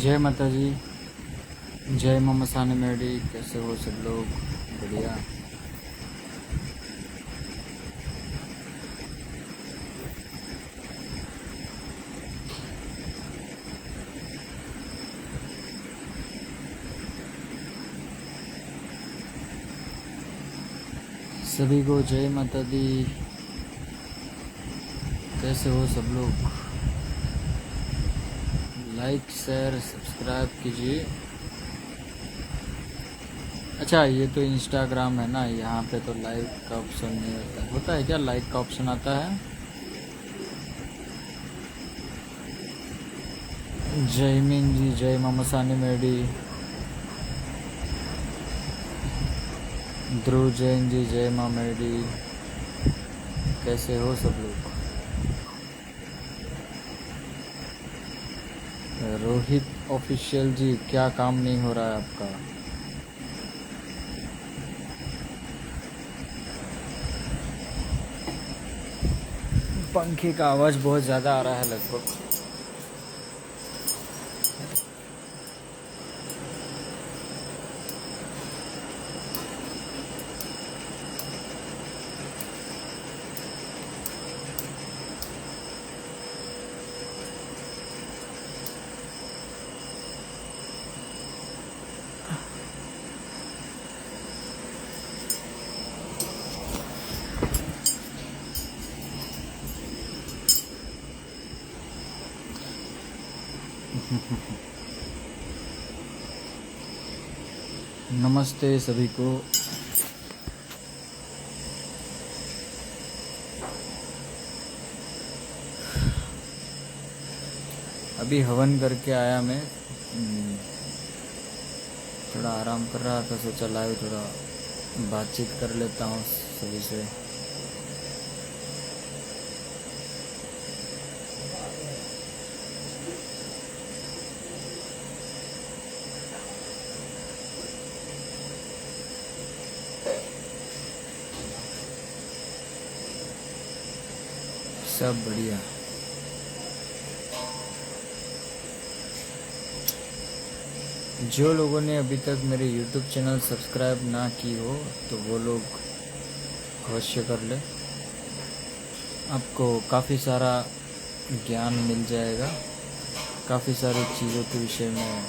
जय माता जी। जय मामा साने मेडी। कैसे हो सब लोग? बढ़िया। सभी को जय माता दी। कैसे हो सब लोग? लाइक शेयर सब्सक्राइब कीजिए। अच्छा, ये तो इंस्टाग्राम है ना, यहाँ पे तो लाइक का ऑप्शन नहीं होता है क्या? लाइक का ऑप्शन आता है? जय मीन जी, जय मामा साने मेडी। ध्रुव जैन जी, जय माँ मेडी। कैसे हो सब लोग? रोहित ऑफिशियल जी, क्या काम नहीं हो रहा है आपका? पंखे का आवाज़ बहुत ज़्यादा आ रहा है लगभग। नमस्ते सभी को। अभी हवन करके आया मैं। थोड़ा आराम कर रहा था, सोचा लाइव थोड़ा बातचीत कर लेता हूँ सभी से। सब बढ़िया। जो लोगों ने अभी तक मेरे YouTube चैनल सब्सक्राइब ना की हो तो वो लोग अवश्य कर ले। आपको काफ़ी सारा ज्ञान मिल जाएगा, काफ़ी सारी चीज़ों के विषय में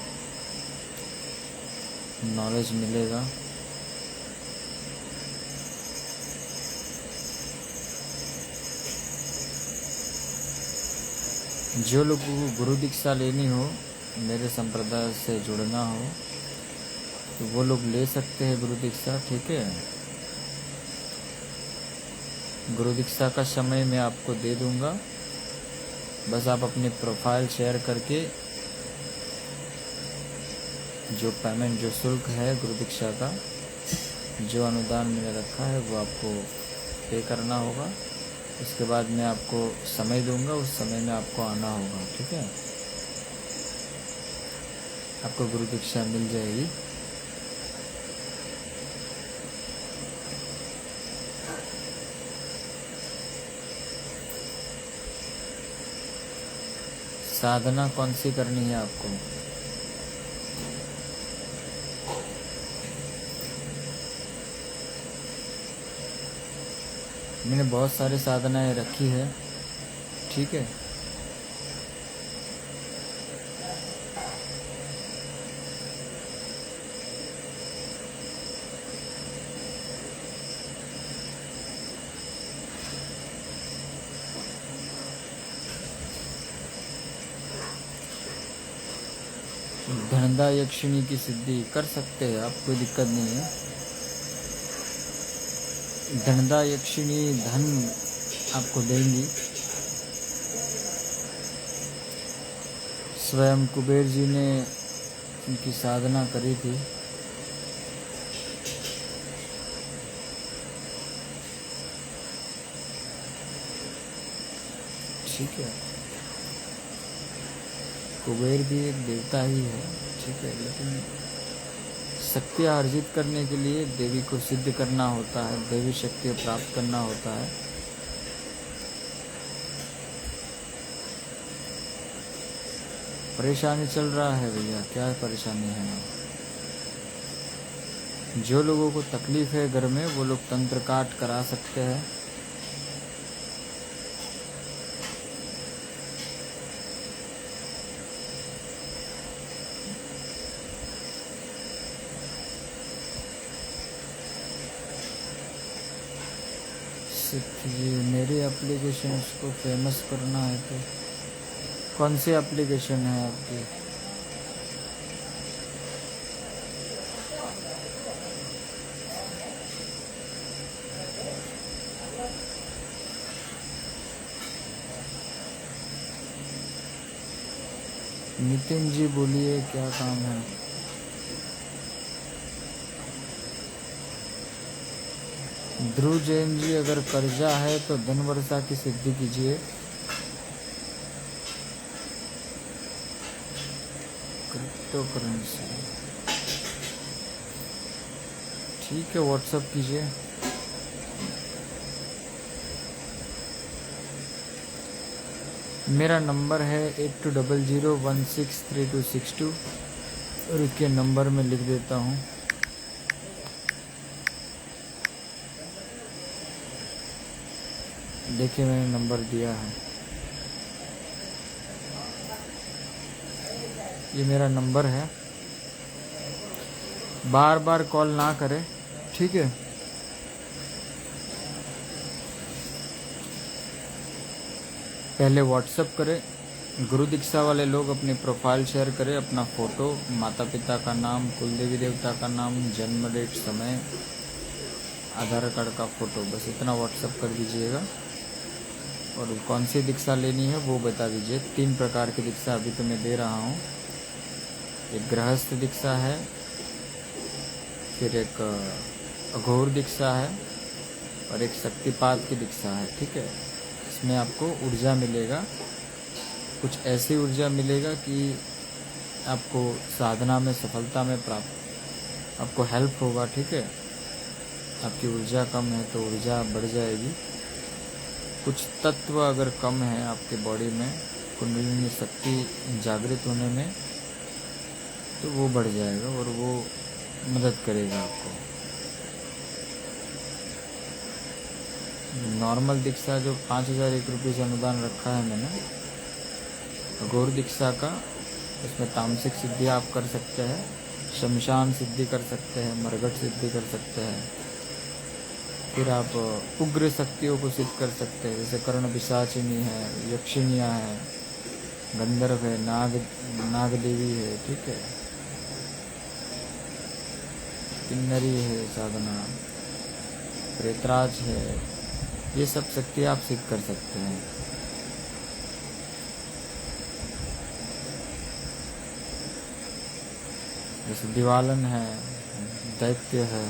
नॉलेज मिलेगा। जो लोगों को गुरु दीक्षा लेनी हो, मेरे संप्रदाय से जुड़ना हो, तो वो लोग ले सकते हैं गुरु दीक्षा। ठीक है, गुरु दीक्षा का समय मैं आपको दे दूंगा। बस आप अपनी प्रोफाइल शेयर करके जो पेमेंट, जो शुल्क है गुरु दीक्षा का, जो अनुदान मैंने रखा है वो आपको पे करना होगा। उसके बाद मैं आपको समय दूंगा, उस समय में आपको आना होगा। ठीक है, आपको गुरु दीक्षा मिल जाएगी। साधना कौन सी करनी है आपको? मैंने बहुत सारी साधनाएं रखी है। ठीक है, धनदा यक्षिणी की सिद्धि कर सकते हैं आप, कोई दिक्कत नहीं है। धनदा यक्षिणी धन आपको देंगी। स्वयं कुबेर जी ने उनकी साधना करी थी। ठीक है, कुबेर भी एक देवता ही है। ठीक है, लेकिन शक्ति अर्जित करने के लिए देवी को सिद्ध करना होता है, देवी शक्ति प्राप्त करना होता है। परेशानी चल रहा है भैया, क्या परेशानी है? जो लोगों को तकलीफ है घर में वो लोग तंत्र काट करा सकते हैं। जी, मेरी एप्लीकेशन को फेमस करना है तो कौन सी एप्लीकेशन है आपकी? नितिन जी बोलिए, क्या काम है? ध्रुव जैन जी, अगर कर्जा है तो धन वर्षा की सिद्धि कीजिए। क्रिप्टो करेंसी ठीक है, व्हाट्सअप कीजिए। मेरा नंबर है 8200163262 और इसके नंबर में लिख देता हूँ। देखिए मैंने नंबर दिया है, ये मेरा नंबर है। बार बार कॉल ना करें, ठीक है? पहले व्हाट्सअप करें। गुरु दीक्षा वाले लोग अपनी प्रोफाइल शेयर करें, अपना फ़ोटो, माता पिता का नाम, कुल देवी देवता का नाम, जन्म डेट, समय, आधार कार्ड का फ़ोटो, बस इतना व्हाट्सअप कर दीजिएगा। और कौन सी दीक्षा लेनी है वो बता दीजिए। 3 प्रकार की दीक्षा अभी तो मैं दे रहा हूँ। एक गृहस्थ दीक्षा है, फिर एक अघोर दीक्षा है और एक शक्तिपात की दीक्षा है, ठीक है? इसमें आपको ऊर्जा मिलेगा, कुछ ऐसी ऊर्जा मिलेगा कि आपको साधना में सफलता में प्राप्त आपको हेल्प होगा, ठीक है? आपकी ऊर्जा कम है तो ऊर्जा बढ़ जाएगी। कुछ तत्व अगर कम है आपके बॉडी में, कुंडलिनी शक्ति जागृत होने में, तो वो बढ़ जाएगा और वो मदद करेगा आपको। नॉर्मल दीक्षा जो 5001 रुपये से अनुदान रखा है मैंने, अघोर दीक्षा का, उसमें तामसिक सिद्धि आप कर सकते हैं, शमशान सिद्धि कर सकते हैं, मरघट सिद्धि कर सकते हैं, फिर आप उग्र शक्तियों को सिद्ध कर सकते हैं, जैसे कर्ण पिशाचिनी है, यक्षिणियाँ है, गंधर्व है, नाग देवी है, ठीक है? किन्नरी है साधना, प्रेतराज है, ये सब शक्ति आप सिद्ध कर सकते हैं। जैसे दिवालन है, दैत्य है,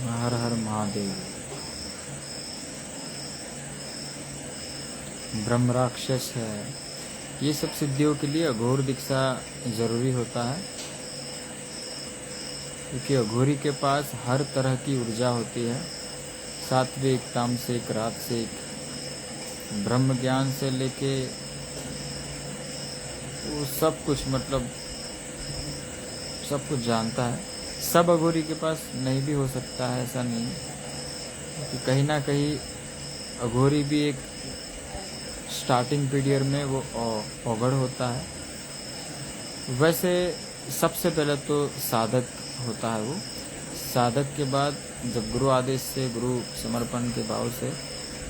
हर हर महादेव, ब्रह्म राक्षस है, ये सब सिद्धियों के लिए अघोर दीक्षा जरूरी होता है, क्योंकि अघोरी के पास हर तरह की ऊर्जा होती है, सात्विक, तामसिक, राजसिक, ब्रह्म ज्ञान से लेके वो सब कुछ, मतलब सब कुछ जानता है। सब अघोरी के पास नहीं भी हो सकता है, ऐसा नहीं, कि कहीं ना कहीं अघोरी भी एक स्टार्टिंग पीरियड में वो औगड़ होता है। वैसे सबसे पहले तो साधक होता है, वो साधक के बाद जब गुरु आदेश से, गुरु समर्पण के भाव से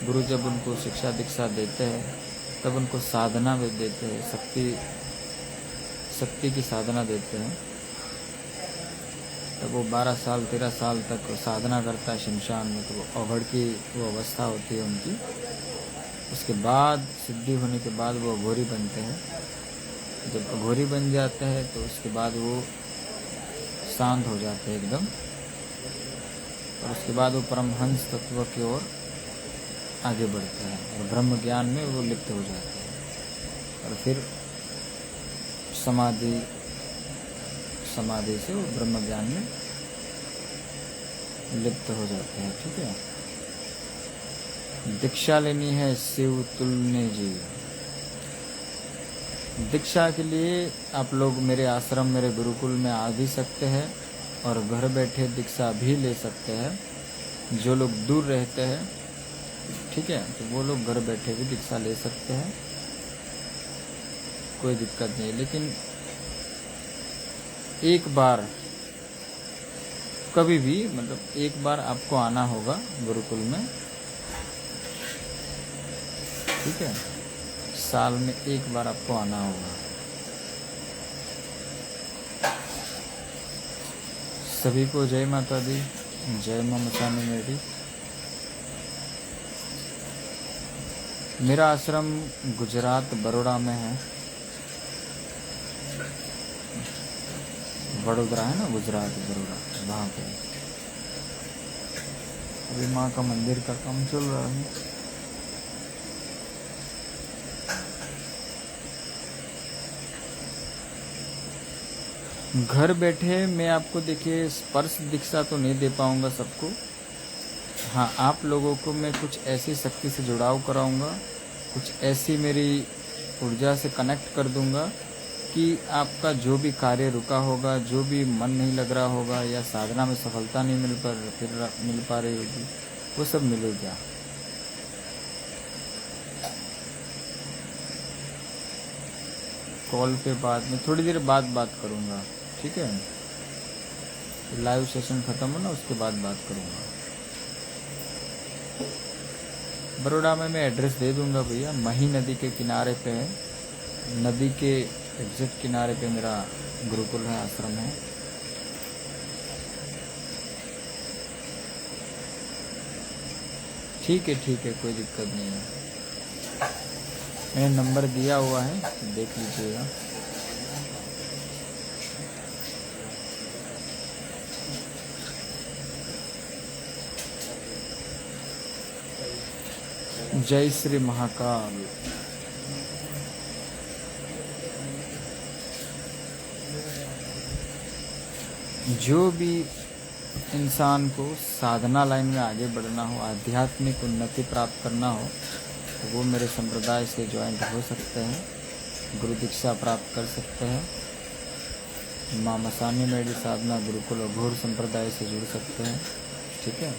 गुरु जब उनको शिक्षा दीक्षा देते हैं, तब उनको साधना भी देते हैं, शक्ति की साधना देते हैं। तब वो 12 साल 13 साल तक साधना करता है शमशान में, तो वो अघड़ की वो अवस्था होती है उनकी। उसके बाद सिद्धि होने के बाद वो अघोरी बनते हैं। जब अघोरी बन जाते हैं तो उसके बाद वो शांत हो जाते हैं एकदम, और उसके बाद वो परमहंस तत्व की ओर आगे बढ़ते हैं और ब्रह्म ज्ञान में वो लिप्त हो जाते हैं, और फिर समाधि से वो ब्रह्म ज्ञान में लिप्त हो जाते हैं, ठीक है? दीक्षा लेनी है शिव तुल्य जी, दीक्षा के लिए आप लोग मेरे आश्रम, मेरे गुरुकुल में आ भी सकते हैं और घर बैठे दीक्षा भी ले सकते हैं। जो लोग दूर रहते हैं, ठीक है, तो वो लोग घर बैठे भी दीक्षा ले सकते हैं, कोई दिक्कत नहीं। लेकिन एक बार, कभी भी, मतलब एक बार आपको आना होगा गुरुकुल में, ठीक है, साल में एक बार आपको आना होगा। सभी को जय माता दी, जय मां मसानी मेरी। मेरा आश्रम गुजरात बड़ौदा में है। वडोदरा है ना, गुजरात बड़ौदा, वहाँ पे। अभी माँ का मंदिर का काम चल रहा है। घर बैठे मैं आपको, देखिए, स्पर्श दीक्षा तो नहीं दे पाऊँगा सबको। हाँ, आप लोगों को मैं कुछ ऐसी शक्ति से जुड़ाव कराऊँगा, कुछ ऐसी मेरी ऊर्जा से कनेक्ट कर दूँगा कि आपका जो भी कार्य रुका होगा, जो भी मन नहीं लग रहा होगा, या साधना में सफलता नहीं मिल पा रही होगी, वो सब मिलेगा। कॉल पे बाद में थोड़ी देर बाद बात करूँगा, ठीक है, लाइव सेशन ख़त्म हो ना, उसके बाद बात करूँगा। बड़ौदा में मैं एड्रेस दे दूँगा भैया, मही नदी के किनारे पे है, नदी के एग्जैक्ट किनारे पे मेरा गुरुकुल है, आश्रम है। ठीक है, कोई दिक्कत नहीं है। मैंने नंबर दिया हुआ है, देख लीजिएगा। जय श्री महाकाल। जो भी इंसान को साधना लाइन में आगे बढ़ना हो, आध्यात्मिक उन्नति प्राप्त करना हो, तो वो मेरे संप्रदाय से ज्वाइंट हो सकते हैं, गुरु दीक्षा प्राप्त कर सकते हैं। माँ मसानी मेरी साधना गुरुकुल और घोर संप्रदाय से जुड़ सकते हैं, ठीक है।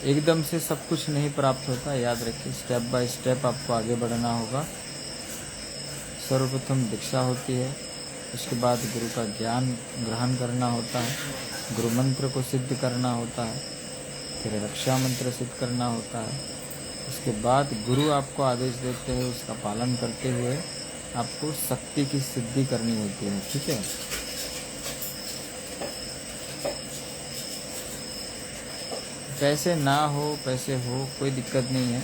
एकदम से सब कुछ नहीं प्राप्त होता, याद रखिए, स्टेप बाय स्टेप आपको आगे बढ़ना होगा। सर्वप्रथम दीक्षा होती है, उसके बाद गुरु का ज्ञान ग्रहण करना होता है, गुरु मंत्र को सिद्ध करना होता है, फिर रक्षा मंत्र सिद्ध करना होता है। उसके बाद गुरु आपको आदेश देते हैं, उसका पालन करते हुए आपको शक्ति की सिद्धि करनी होती है, ठीक है। पैसे ना हो, पैसे हो, कोई दिक्कत नहीं है।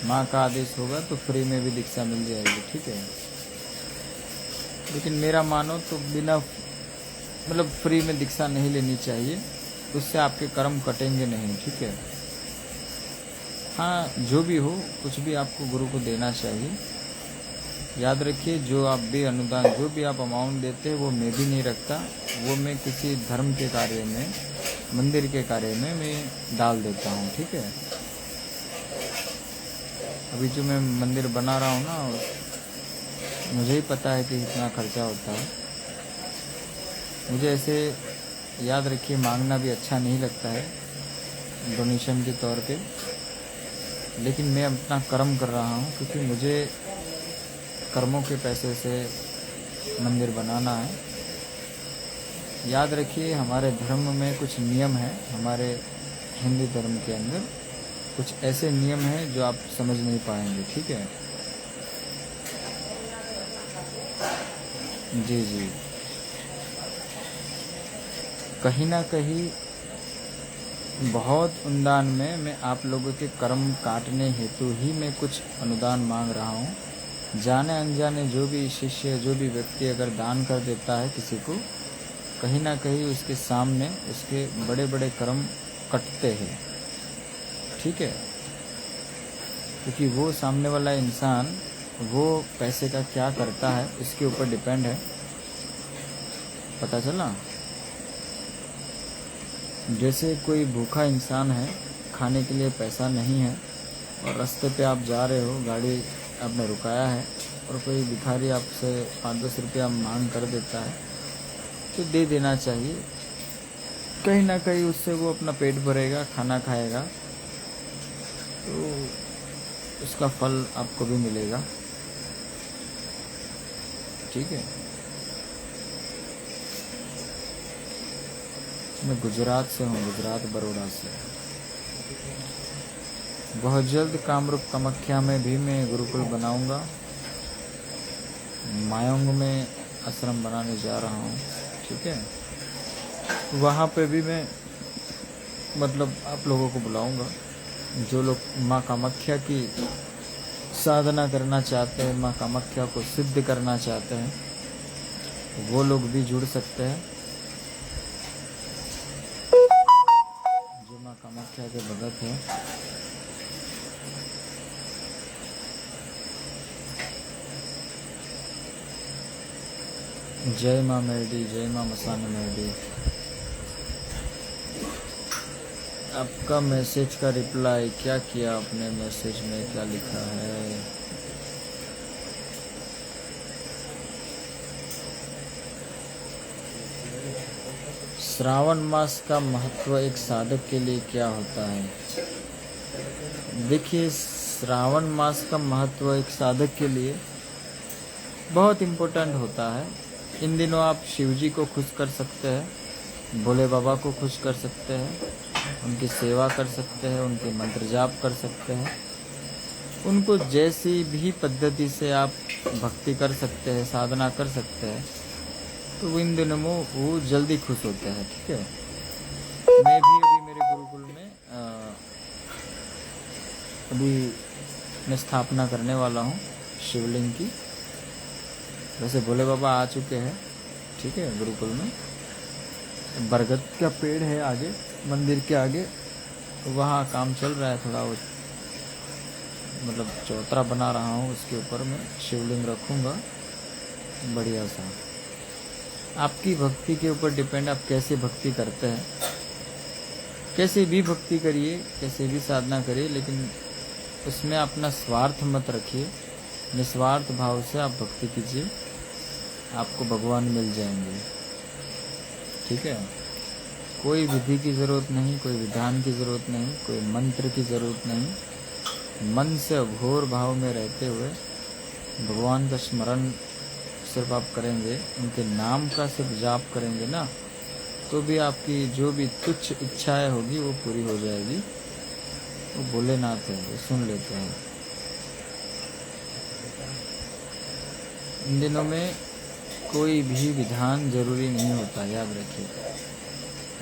माँ का आदेश होगा तो फ्री में भी दीक्षा मिल जाएगी, ठीक है। लेकिन मेरा मानो तो बिना, मतलब फ्री में दीक्षा नहीं लेनी चाहिए, उससे आपके कर्म कटेंगे नहीं, ठीक है। हाँ, जो भी हो, कुछ भी आपको गुरु को देना चाहिए। याद रखिए, जो आप भी अनुदान, जो भी आप अमाउंट देते हैं, वो मैं भी नहीं रखता, वो मैं किसी धर्म के कार्य में, मंदिर के कार्य में मैं डाल देता हूँ, ठीक है। अभी जो मैं मंदिर बना रहा हूँ ना, मुझे ही पता है कि कितना खर्चा होता है। मुझे ऐसे, याद रखिए, मांगना भी अच्छा नहीं लगता है डोनेशन के तौर पे, लेकिन मैं अपना कर्म कर रहा हूँ, क्योंकि मुझे कर्मों के पैसे से मंदिर बनाना है। याद रखिए, हमारे धर्म में कुछ नियम है, हमारे हिंदू धर्म के अंदर कुछ ऐसे नियम हैं जो आप समझ नहीं पाएंगे, ठीक है। जी, कहीं ना कहीं बहुत अनुदान में मैं आप लोगों के कर्म काटने हेतु ही मैं कुछ अनुदान मांग रहा हूँ। जाने अनजाने जो भी शिष्य, जो भी व्यक्ति अगर दान कर देता है किसी को, कहीं ना कहीं उसके सामने उसके बड़े बड़े कर्म कटते हैं, ठीक है। क्योंकि वो सामने वाला इंसान वो पैसे का क्या करता है, इसके ऊपर डिपेंड है, पता चला। जैसे कोई भूखा इंसान है, खाने के लिए पैसा नहीं है, और रास्ते पे आप जा रहे हो, गाड़ी आपने रुकाया है और कोई भिखारी आपसे 5-10 रुपया मांग कर देता है तो दे देना चाहिए। कहीं ना कहीं उससे वो अपना पेट भरेगा, खाना खाएगा, तो उसका फल आपको भी मिलेगा। ठीक है। मैं गुजरात से हूँ, गुजरात बड़ौदा से। बहुत जल्द कामरूप कामाख्या में भी मैं गुरुकुल बनाऊंगा। मायोंग में आश्रम बनाने जा रहा हूँ। ठीक है। वहाँ पे भी मैं मतलब आप लोगों को बुलाऊंगा। जो लोग माँ कामाख्या की साधना करना चाहते हैं, माँ कामाख्या को सिद्ध करना चाहते हैं, वो लोग भी जुड़ सकते हैं। जो माँ कामाख्या के भगत हैं, जय माँ मेरडी, जय माँ मसानी मेरडी। आपका मैसेज का रिप्लाई क्या किया आपने? मैसेज में क्या लिखा है? श्रावण मास का महत्व एक साधक के लिए क्या होता है? देखिए, श्रावण मास का महत्व एक साधक के लिए बहुत इम्पोर्टेंट होता है। इन दिनों आप शिव जी को खुश कर सकते हैं, भोले बाबा को खुश कर सकते हैं, उनकी सेवा कर सकते हैं, उनके मंत्र जाप कर सकते हैं। उनको जैसी भी पद्धति से आप भक्ति कर सकते हैं, साधना कर सकते हैं, तो इन दिनों में वो जल्दी खुश होते हैं। ठीक है। मैं भी अभी मेरे गुरुकुल में अभी मैं स्थापना करने वाला हूँ शिवलिंग की। वैसे भोले बाबा आ चुके हैं। ठीक है। गुरुकुल में बरगद का पेड़ है आगे, मंदिर के आगे, वहाँ काम चल रहा है थोड़ा। वो मतलब चौतरा बना रहा हूँ, उसके ऊपर मैं शिवलिंग रखूँगा बढ़िया सा। आपकी भक्ति के ऊपर डिपेंड, आप कैसे भक्ति करते हैं। कैसे भी भक्ति करिए, कैसे भी साधना करिए, लेकिन उसमें अपना स्वार्थ मत रखिए। निस्वार्थ भाव से आप भक्ति कीजिए, आपको भगवान मिल जाएंगे। ठीक है। कोई विधि की ज़रूरत नहीं, कोई विधान की ज़रूरत नहीं, कोई मंत्र की ज़रूरत नहीं। मन से अघोर भाव में रहते हुए भगवान का स्मरण सिर्फ आप करेंगे, उनके नाम का सिर्फ जाप करेंगे ना, तो भी आपकी जो भी तुच्छ इच्छाएं होगी वो पूरी हो जाएगी। वो भोलेनाथ है, वो सुन लेते हैं। इन दिनों में कोई भी विधान जरूरी नहीं होता, याद रखिए।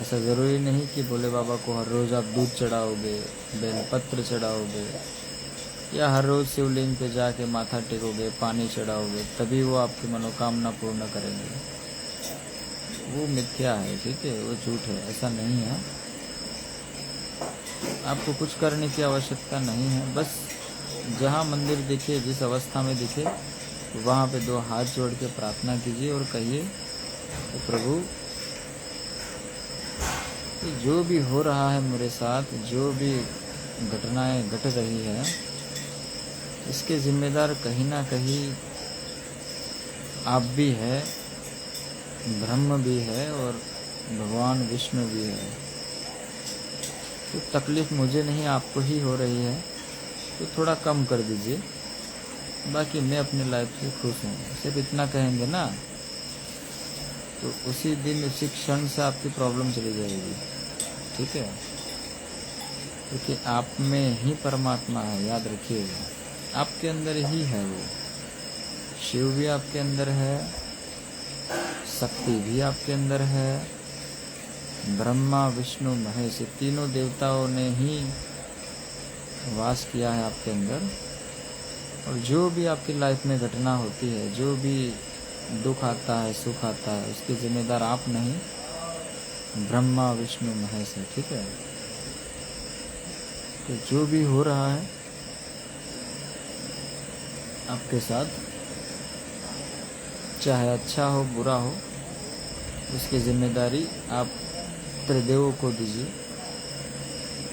ऐसा ज़रूरी नहीं कि भोले बाबा को हर रोज़ आप दूध चढ़ाओगे, बेलपत्र चढ़ाओगे, या हर रोज़ शिवलिंग पे जाके माथा टेकोगे, पानी चढ़ाओगे, तभी वो आपकी मनोकामना पूर्ण करेंगे। वो मिथ्या है। ठीक है। वो झूठ है, ऐसा नहीं है। आपको कुछ करने की आवश्यकता नहीं है। बस जहाँ मंदिर दिखे, जिस अवस्था में दिखे, वहाँ पे 2 हाथ जोड़ के प्रार्थना कीजिए और कहिए तो प्रभु, जो भी हो रहा है मेरे साथ, जो भी घटनाएं घट रही है, इसके जिम्मेदार कहीं ना कहीं आप भी है, ब्रह्म भी है और भगवान विष्णु भी है। तो तकलीफ़ मुझे नहीं, आपको ही हो रही है, तो थोड़ा कम कर दीजिए। बाकी मैं अपनी लाइफ से खुश हूँ, सिर्फ इतना कहेंगे ना, तो उसी दिन उसी क्षण से आपकी प्रॉब्लम चली जाएगी। ठीक है। क्योंकि आप में ही परमात्मा है, याद रखिएगा। आपके अंदर ही है वो। शिव भी आपके अंदर है, शक्ति भी आपके अंदर है, ब्रह्मा विष्णु महेश, तीनों देवताओं ने ही वास किया है आपके अंदर। और जो भी आपकी लाइफ में घटना होती है, जो भी दुख आता है, सुख आता है, उसके जिम्मेदार आप नहीं, ब्रह्मा विष्णु महेश है। ठीक है। तो जो भी हो रहा है आपके साथ, चाहे अच्छा हो बुरा हो, उसकी जिम्मेदारी आप त्रिदेवों को दीजिए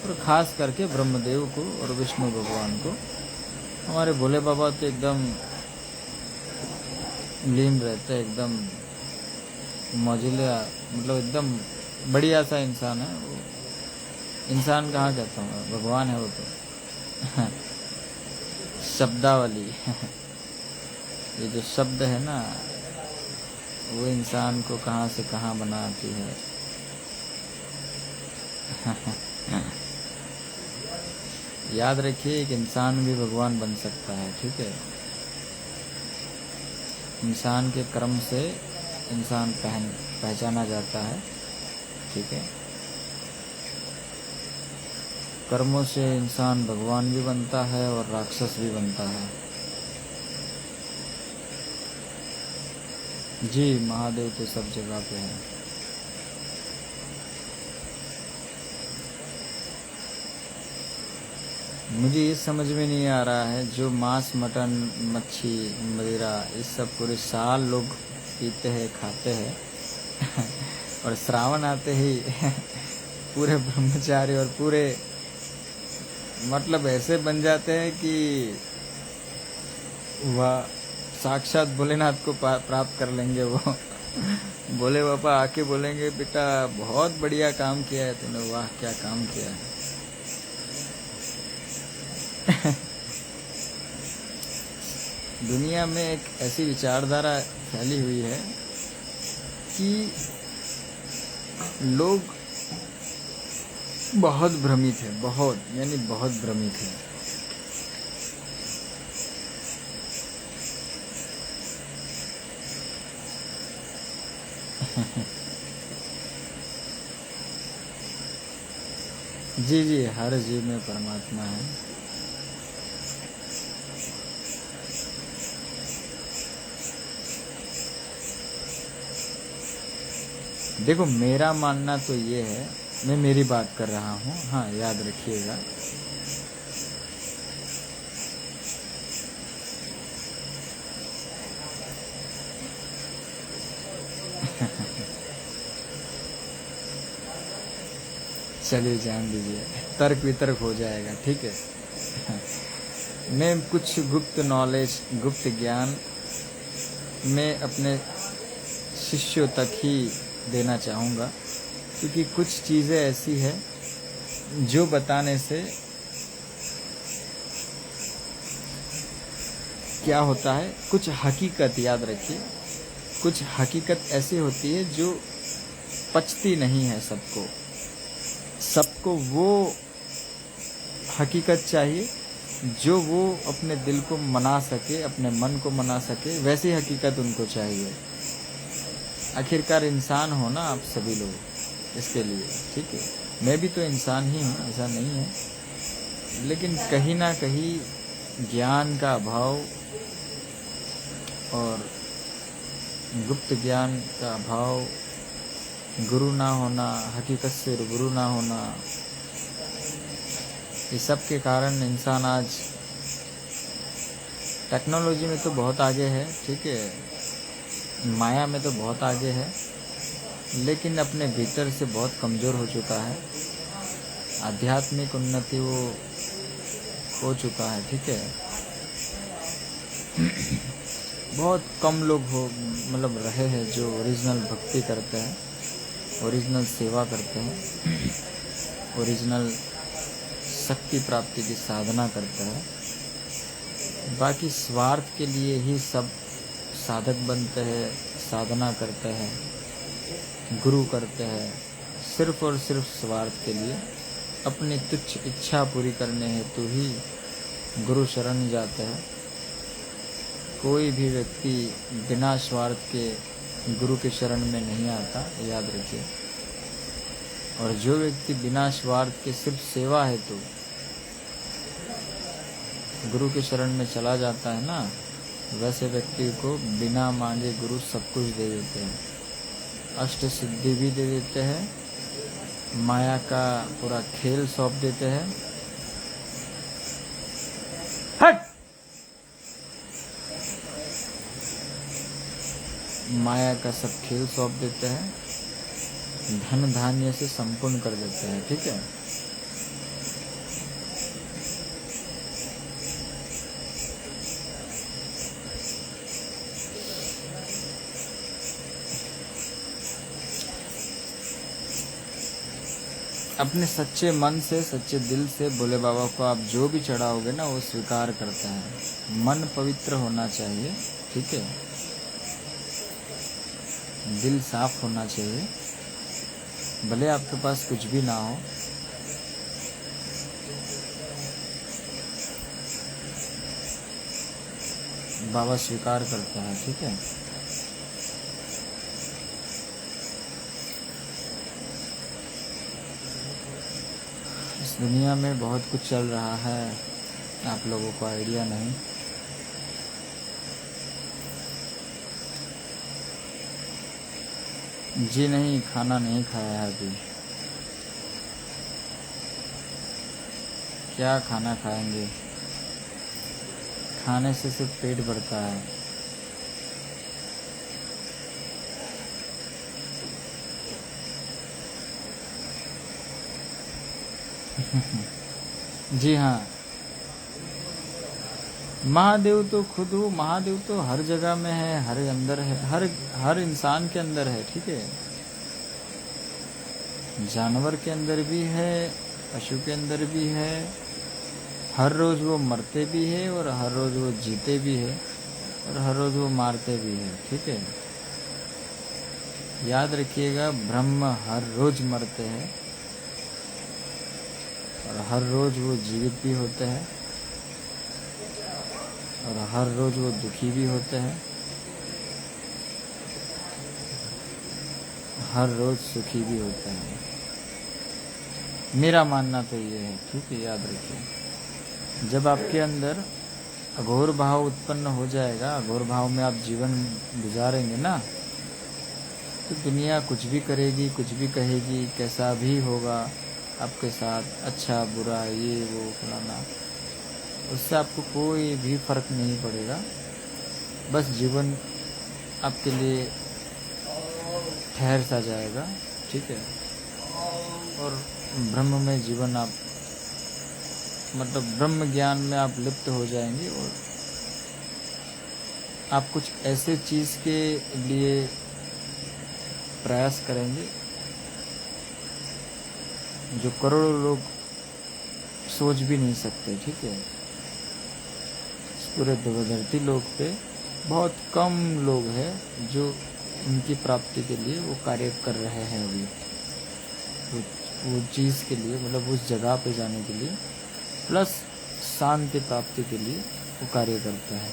और ख़ास करके ब्रह्मदेव को और विष्णु भगवान को। हमारे भोले बाबा तो एकदम लीन रहते हैं, एकदम मौजिला, मतलब एकदम बढ़िया सा इंसान है वो। इंसान कहाँ कहता हूँ, भगवान है वो तो। शब्दावली ये जो शब्द है ना, वो इंसान को कहाँ से कहाँ बनाती है। याद रखिए, एक इंसान भी भगवान बन सकता है, ठीक है। इंसान के कर्म से इंसान पहचाना जाता है, ठीक है। कर्मों से इंसान भगवान भी बनता है और राक्षस भी बनता है। जी, महादेव तो सब जगह पे है। मुझे ये समझ में नहीं आ रहा है, जो मांस, मटन, मच्छी, मदिरा, इस सब पूरे साल लोग पीते हैं, खाते हैं और श्रावण आते ही पूरे ब्रह्मचारी और पूरे मतलब ऐसे बन जाते हैं कि वह साक्षात भोलेनाथ को प्राप्त कर लेंगे वो। भोले बाबा आके बोलेंगे, बेटा बहुत बढ़िया काम किया है तूने, वाह क्या काम किया है। दुनिया में एक ऐसी विचारधारा फैली हुई है कि लोग बहुत भ्रमित है, बहुत यानी बहुत भ्रमित है। जी जी, हर जीव में परमात्मा है। देखो, मेरा मानना तो ये है, मैं मेरी बात कर रहा हूँ, हाँ याद रखिएगा। चलिए जान दीजिए, तर्क वितर्क हो जाएगा, ठीक है। मैं कुछ गुप्त नॉलेज, गुप्त ज्ञान मैं अपने शिष्यों तक ही देना चाहूँगा, क्योंकि कुछ चीज़ें ऐसी है जो बताने से क्या होता है, कुछ हकीकत, याद रखिए, कुछ हकीकत ऐसी होती है जो पचती नहीं है सबको। सबको वो हकीकत चाहिए जो वो अपने दिल को मना सके, अपने मन को मना सके, वैसी हकीकत उनको चाहिए। आखिरकार इंसान हो ना आप सभी लोग, इसके लिए, ठीक है। मैं भी तो इंसान ही हूँ, ऐसा नहीं है, लेकिन कहीं ना कहीं ज्ञान का अभाव और गुप्त ज्ञान का अभाव, गुरु ना होना, हकीकत से रूबरू ना होना, ये सब के कारण इंसान आज टेक्नोलॉजी में तो बहुत आगे है, ठीक है, माया में तो बहुत आगे है, लेकिन अपने भीतर से बहुत कमज़ोर हो चुका है। आध्यात्मिक उन्नति वो हो चुका है, ठीक है। बहुत कम लोग मतलब रहे हैं जो ओरिजिनल भक्ति करते हैं, ओरिजिनल सेवा करते हैं, ओरिजिनल शक्ति प्राप्ति की साधना करते हैं। बाकी स्वार्थ के लिए ही सब साधक बनते हैं, साधना करते हैं, गुरु करते हैं, सिर्फ और सिर्फ स्वार्थ के लिए, अपनी तुच्छ इच्छा पूरी करने हेतु ही गुरु शरण जाते हैं। कोई भी व्यक्ति बिना स्वार्थ के गुरु के शरण में नहीं आता, याद रखिए। और जो व्यक्ति बिना स्वार्थ के सिर्फ सेवा हेतु गुरु के शरण में चला जाता है ना, वैसे व्यक्ति को बिना मांगे गुरु सब कुछ दे देते हैं, अष्ट सिद्धि भी दे देते हैं, माया का पूरा खेल सौंप देते हैं। हट! माया का सब खेल सौंप देते हैं, धन धान्य से संपूर्ण कर देते हैं, ठीक है। अपने सच्चे मन से, सच्चे दिल से भोले बाबा को आप जो भी चढ़ाओगे ना वो स्वीकार करता है। मन पवित्र होना चाहिए, ठीक है, दिल साफ होना चाहिए, भले आपके पास कुछ भी ना हो। बाबा स्वीकार करता है, ठीक है। इस दुनिया में बहुत कुछ चल रहा है, आप लोगों को आइडिया नहीं। जी नहीं, खाना नहीं खाया है अभी। क्या खाना खाएंगे, खाने से सिर्फ पेट भरता है। जी हाँ, महादेव तो खुद हो, महादेव तो हर जगह में है, हर अंदर है, हर इंसान के अंदर है, ठीक है। जानवर के अंदर भी है, पशु के अंदर भी है। हर रोज वो मरते भी है और हर रोज वो जीते भी है और हर रोज वो मारते भी है, ठीक है। याद रखिएगा, ब्रह्म हर रोज मरते हैं और हर रोज वो जीवित भी होते हैं और हर रोज वो दुखी भी होते हैं, हर रोज सुखी भी होते हैं। मेरा मानना तो ये है, ठीक है, याद रखिए। जब आपके अंदर अघोर भाव उत्पन्न हो जाएगा, अघोर भाव में आप जीवन गुजारेंगे ना, तो दुनिया कुछ भी करेगी, कुछ भी कहेगी, कैसा भी होगा आपके साथ, अच्छा बुरा ये वो फलाना, उससे आपको कोई भी फर्क नहीं पड़ेगा। बस जीवन आपके लिए ठहर सा जाएगा, ठीक है। और ब्रह्म में जीवन आप, मतलब ब्रह्म ज्ञान में आप लिप्त हो जाएंगे और आप कुछ ऐसे चीज़ के लिए प्रयास करेंगे जो करोड़ों लोग सोच भी नहीं सकते, ठीक है। इस पूरे धरती लोक पे बहुत कम लोग हैं जो उनकी प्राप्ति के लिए वो कार्य कर रहे हैं अभी, वो चीज़ के लिए, मतलब उस जगह पे जाने के लिए, प्लस शांति प्राप्ति के लिए वो कार्य करता है।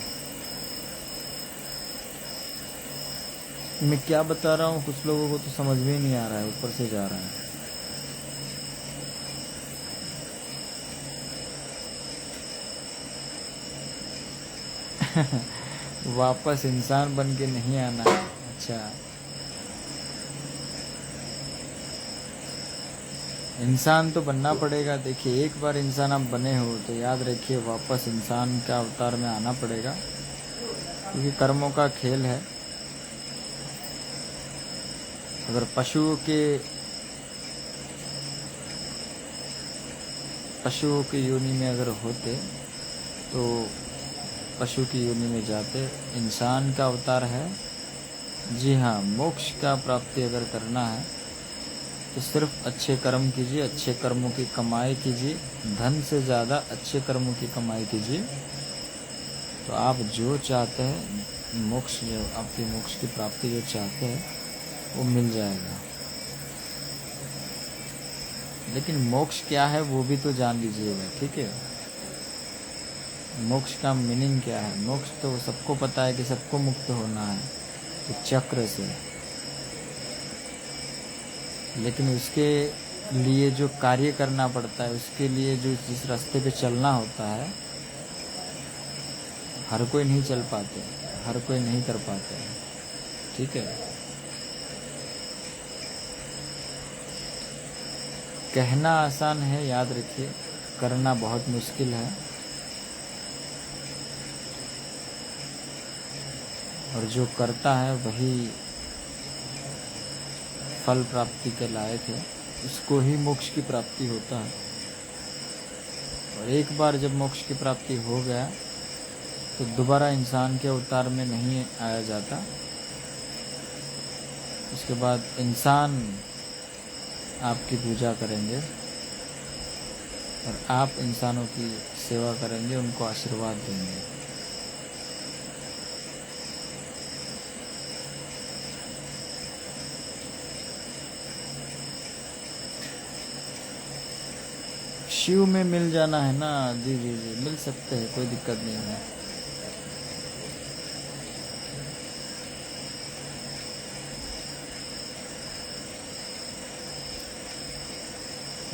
मैं क्या बता रहा हूँ, कुछ लोगों को तो समझ में ही नहीं आ रहा है, ऊपर से जा रहा है। वापस इंसान बन के नहीं आना है, अच्छा। इंसान तो बनना पड़ेगा। देखिए, एक बार इंसान आप बने हो तो याद रखिए वापस इंसान का अवतार में आना पड़ेगा, क्योंकि कर्मों का खेल है। अगर पशुओं की योनि में अगर होते तो पशु की योनि में जाते। इंसान का अवतार है, जी हाँ। मोक्ष का प्राप्ति अगर करना है तो सिर्फ अच्छे कर्म कीजिए, अच्छे कर्मों की कमाई कीजिए, धन से ज़्यादा अच्छे कर्मों की कमाई कीजिए, तो आप जो चाहते हैं, मोक्ष, जो आपकी मोक्ष की प्राप्ति जो चाहते हैं वो मिल जाएगा। लेकिन मोक्ष क्या है वो भी तो जान लीजिएगा, ठीक है। मोक्ष का मीनिंग क्या है? मोक्ष तो सबको पता है कि सबको मुक्त होना है, तो चक्र से। लेकिन उसके लिए जो कार्य करना पड़ता है, उसके लिए जो जिस रास्ते पे चलना होता है, हर कोई नहीं चल पाते, हर कोई नहीं कर पाते, ठीक है। कहना आसान है, याद रखिए, करना बहुत मुश्किल है। और जो करता है वही फल प्राप्ति के लायक है, उसको ही मोक्ष की प्राप्ति होता है। और एक बार जब मोक्ष की प्राप्ति हो गया तो दोबारा इंसान के अवतार में नहीं आया जाता। उसके बाद इंसान आपकी पूजा करेंगे और आप इंसानों की सेवा करेंगे, उनको आशीर्वाद देंगे। शिव में मिल जाना है ना? जी जी जी, मिल सकते हैं, कोई दिक्कत नहीं है।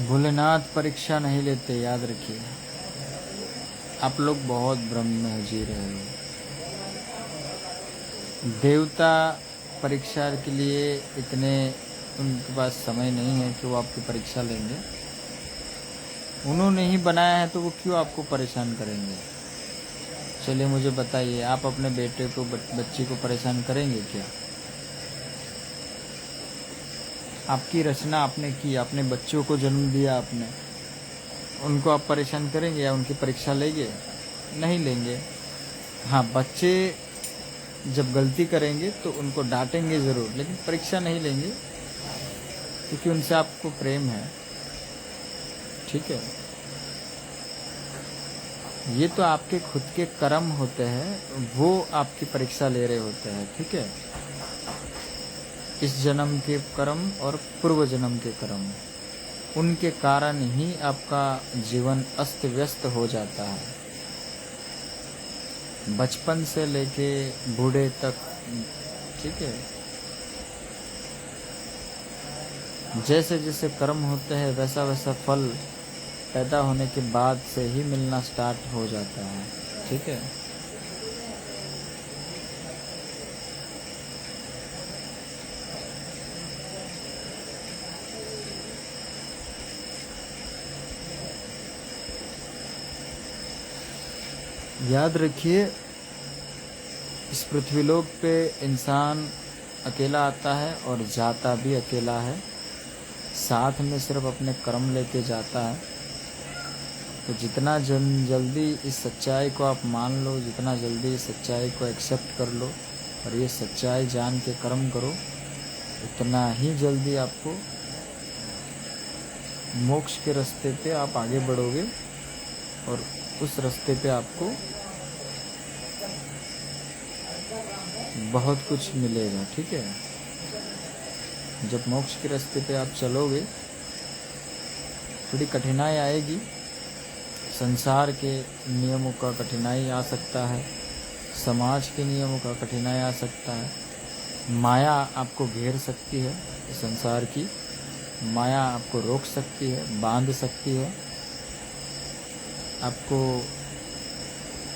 भोलेनाथ परीक्षा नहीं लेते, याद रखिए। आप लोग बहुत भ्रम में जी रहे हो। देवता परीक्षा के लिए इतने उनके पास समय नहीं है कि वो आपकी परीक्षा लेंगे। उन्होंने ही बनाया है तो वो क्यों आपको परेशान करेंगे? चलिए मुझे बताइए, आप अपने बेटे को बच्ची को परेशान करेंगे क्या? आपकी रचना आपने की, अपने बच्चों को जन्म दिया आपने, उनको आप परेशान करेंगे या उनकी परीक्षा लेंगे? नहीं लेंगे। हाँ, बच्चे जब गलती करेंगे तो उनको डांटेंगे ज़रूर, लेकिन परीक्षा नहीं लेंगे, क्योंकि उनसे आपको प्रेम है। ठीक है, ये तो आपके खुद के कर्म होते हैं, वो आपकी परीक्षा ले रहे होते हैं। ठीक है, इस जन्म के कर्म और पूर्व जन्म के कर्म, उनके कारण ही आपका जीवन अस्त व्यस्त हो जाता है, बचपन से लेके बूढ़े तक। ठीक है, जैसे जैसे कर्म होते हैं वैसा वैसा फल पैदा होने के बाद से ही मिलना स्टार्ट हो जाता है। ठीक है, याद रखिए, इस पृथ्वीलोक पे इंसान अकेला आता है और जाता भी अकेला है, साथ में सिर्फ अपने कर्म लेके जाता है। तो जितना जल्दी इस सच्चाई को आप मान लो, जितना जल्दी इस सच्चाई को एक्सेप्ट कर लो और ये सच्चाई जान के कर्म करो, उतना ही जल्दी आपको मोक्ष के रास्ते पे आप आगे बढ़ोगे और उस रास्ते पे आपको बहुत कुछ मिलेगा। ठीक है, जब मोक्ष के रास्ते पे आप चलोगे, थोड़ी कठिनाई आएगी, संसार के नियमों का कठिनाई आ सकता है, समाज के नियमों का कठिनाई आ सकता है, माया आपको घेर सकती है, संसार की माया आपको रोक सकती है, बांध सकती है, आपको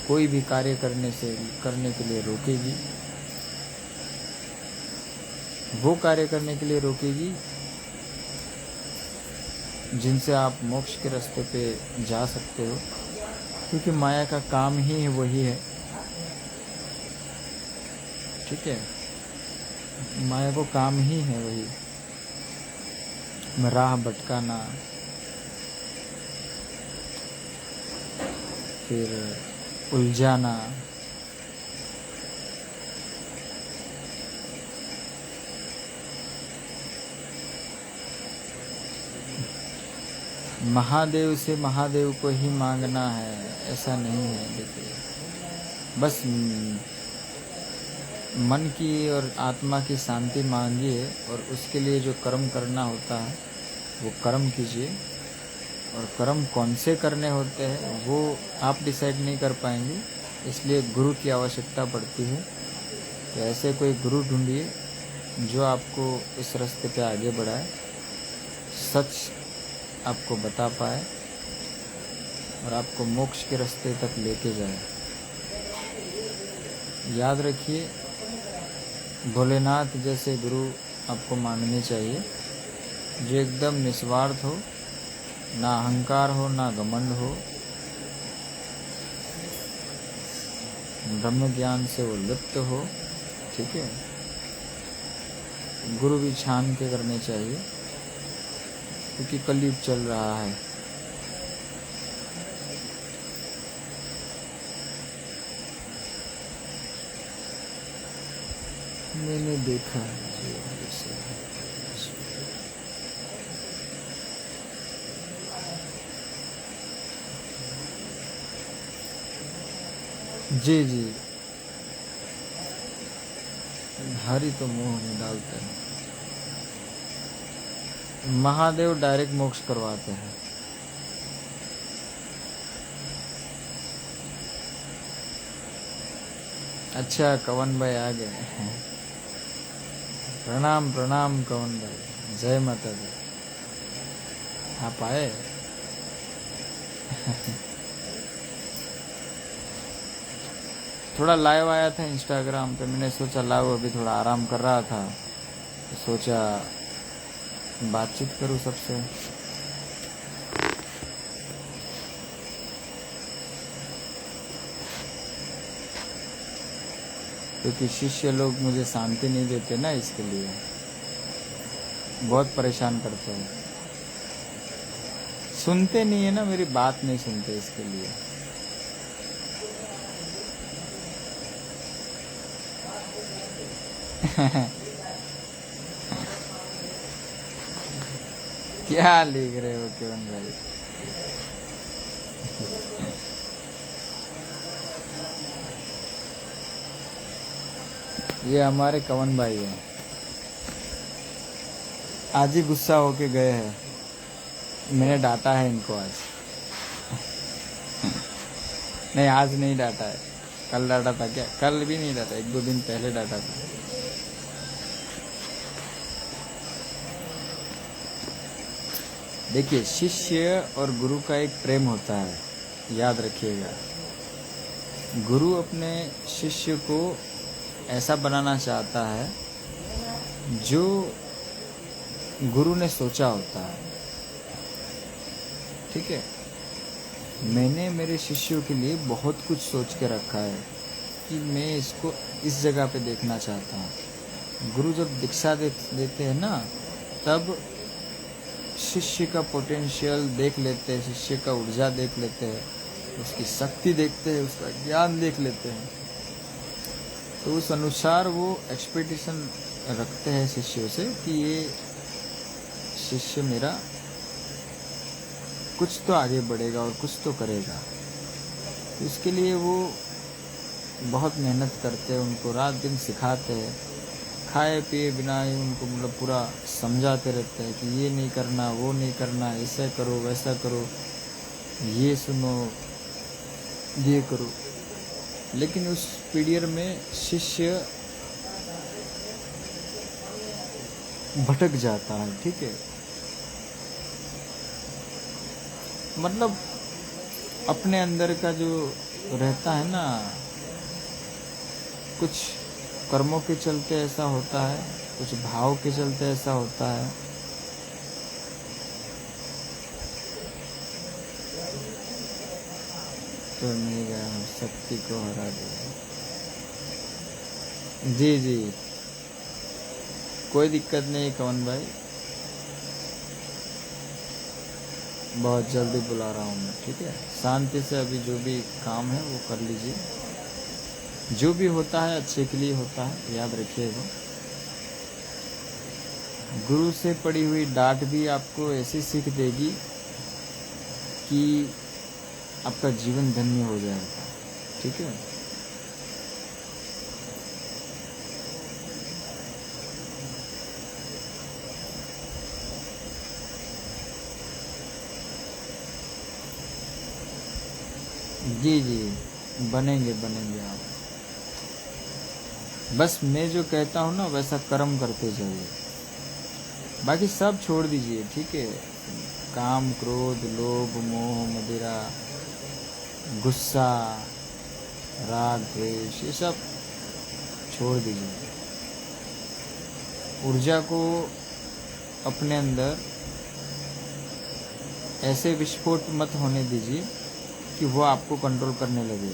कोई भी कार्य करने के लिए रोकेगी, वो कार्य करने के लिए रोकेगी जिनसे आप मोक्ष के रास्ते पे जा सकते हो, क्योंकि माया का काम ही वही है। ठीक है, माया को काम ही है वही, राह भटकाना, फिर उलझाना। महादेव से महादेव को ही मांगना है, ऐसा नहीं है। देखिए, बस मन की और आत्मा की शांति मांगिए और उसके लिए जो कर्म करना होता है वो कर्म कीजिए। और कर्म कौन से करने होते हैं वो आप डिसाइड नहीं कर पाएंगे, इसलिए गुरु की आवश्यकता पड़ती है। तो ऐसे कोई गुरु ढूंढिए जो आपको इस रास्ते पे आगे बढ़ाए, सच आपको बता पाए और आपको मोक्ष के रास्ते तक लेके जाए। याद रखिए, भोलेनाथ जैसे गुरु आपको मांगने चाहिए, जो एकदम निस्वार्थ हो, ना अहंकार हो, ना घमंड हो, ब्रह्म ज्ञान से वो लिप्त हो। ठीक है, गुरु भी छान के करने चाहिए, क्योंकि कलयुग चल रहा है। मैंने देखा है जी जी, हरि तो मुंह में डालते हैं। महादेव डायरेक्ट मोक्ष करवाते हैं। अच्छा, कवन भाई आ गए हैं। प्रणाम प्रणाम कवन भाई, जय माता दी। आप आए। थोड़ा लाइव आया था इंस्टाग्राम पे, मैंने सोचा लाओ, अभी थोड़ा आराम कर रहा था तो सोचा बातचीत करूं सबसे। क्योंकि शिष्य लोग मुझे शांति नहीं देते ना, इसके लिए बहुत परेशान करते हैं। सुनते नहीं है ना, मेरी बात नहीं सुनते, इसके लिए। क्या लिख रहे हो किरण भाई? ये हमारे कवन भाई हैं, आज ही गुस्सा होके गए हैं। मैंने डांटा है इनको आज। नहीं, आज नहीं डांटा है, कल डांटा था। क्या कल भी नहीं डांटा, एक दो दिन पहले डांटा था। देखिए, शिष्य और गुरु का एक प्रेम होता है, याद रखिएगा। गुरु अपने शिष्य को ऐसा बनाना चाहता है जो गुरु ने सोचा होता है, ठीक है। मैंने मेरे शिष्यों के लिए बहुत कुछ सोच के रखा है कि मैं इसको इस जगह पे देखना चाहता हूँ। गुरु जब दीक्षा देते हैं ना, तब शिष्य का पोटेंशियल देख लेते हैं, शिष्य का ऊर्जा देख लेते हैं, उसकी शक्ति देखते हैं, उसका ज्ञान देख लेते हैं। तो उस अनुसार वो एक्सपेक्टेशन रखते हैं शिष्यों से कि ये शिष्य मेरा कुछ तो आगे बढ़ेगा और कुछ तो करेगा। तो इसके लिए वो बहुत मेहनत करते हैं, उनको रात दिन सिखाते हैं, खाए पिए बिना ही उनको मतलब पूरा समझाते रहते हैं कि ये नहीं करना, वो नहीं करना, ऐसा करो, वैसा करो, ये सुनो, ये करो। लेकिन उस पीरियड में शिष्य भटक जाता है, ठीक है। मतलब अपने अंदर का जो रहता है ना, कुछ कर्मों के चलते ऐसा होता है, कुछ भाव के चलते ऐसा होता है। तो नहीं गया, शक्ति को हरा दिया। जी जी, कोई दिक्कत नहीं कवन भाई, बहुत जल्दी बुला रहा हूँ मैं, ठीक है। शांति से अभी जो भी काम है वो कर लीजिए। जो भी होता है अच्छे के लिए होता है, याद रखिएगा। गुरु से पड़ी हुई डांट भी आपको ऐसी सीख देगी कि आपका जीवन धन्य हो जाएगा, ठीक है। जी जी, बनेंगे बनेंगे आप। बस मैं जो कहता हूँ ना वैसा कर्म करते जाइए, बाकी सब छोड़ दीजिए, ठीक है। काम, क्रोध, लोभ, मोह, मदिरा, गुस्सा, राग, द्वेष, ये सब छोड़ दीजिए। ऊर्जा को अपने अंदर ऐसे विस्फोट मत होने दीजिए कि वो आपको कंट्रोल करने लगे।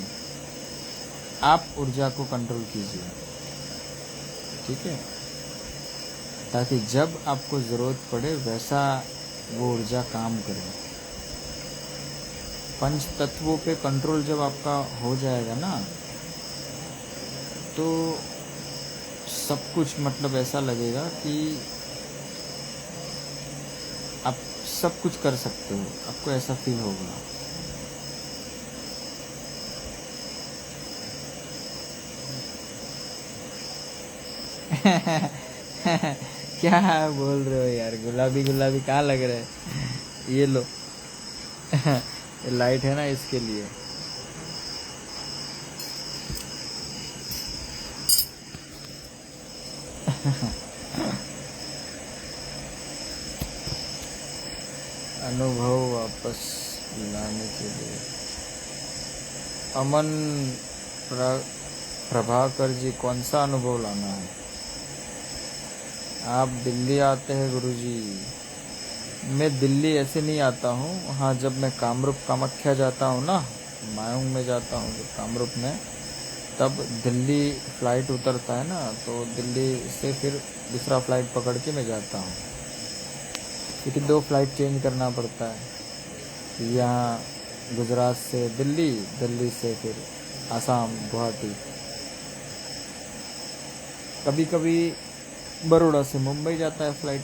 आप ऊर्जा को कंट्रोल कीजिए, ठीक है, ताकि जब आपको ज़रूरत पड़े वैसा वो ऊर्जा काम करे। पंच तत्वों पे कंट्रोल जब आपका हो जाएगा ना, तो सब कुछ मतलब ऐसा लगेगा कि आप सब कुछ कर सकते हो, आपको ऐसा फील होगा। क्या बोल रहे हो यार, गुलाबी गुलाबी कहाँ लग रहा है। ये लो। ये लाइट है ना, इसके लिए। अनुभव वापस लाने के लिए। अमन प्रभाकर जी, कौन सा अनुभव लाना है? आप दिल्ली आते हैं गुरुजी? मैं दिल्ली ऐसे नहीं आता हूँ। हाँ, जब मैं कामरूप कामाख्या जाता हूँ ना, मायोंग में जाता हूँ जब कामरूप में, तब दिल्ली फ़्लाइट उतरता है ना, तो दिल्ली से फिर दूसरा फ़्लाइट पकड़ के मैं जाता हूँ, क्योंकि 2 फ़्लाइट चेंज करना पड़ता है। यहाँ गुजरात से दिल्ली, दिल्ली से फिर आसाम, गुवाहाटी, कभी कभी बड़ौदा से मुंबई जाता है फ़्लाइट।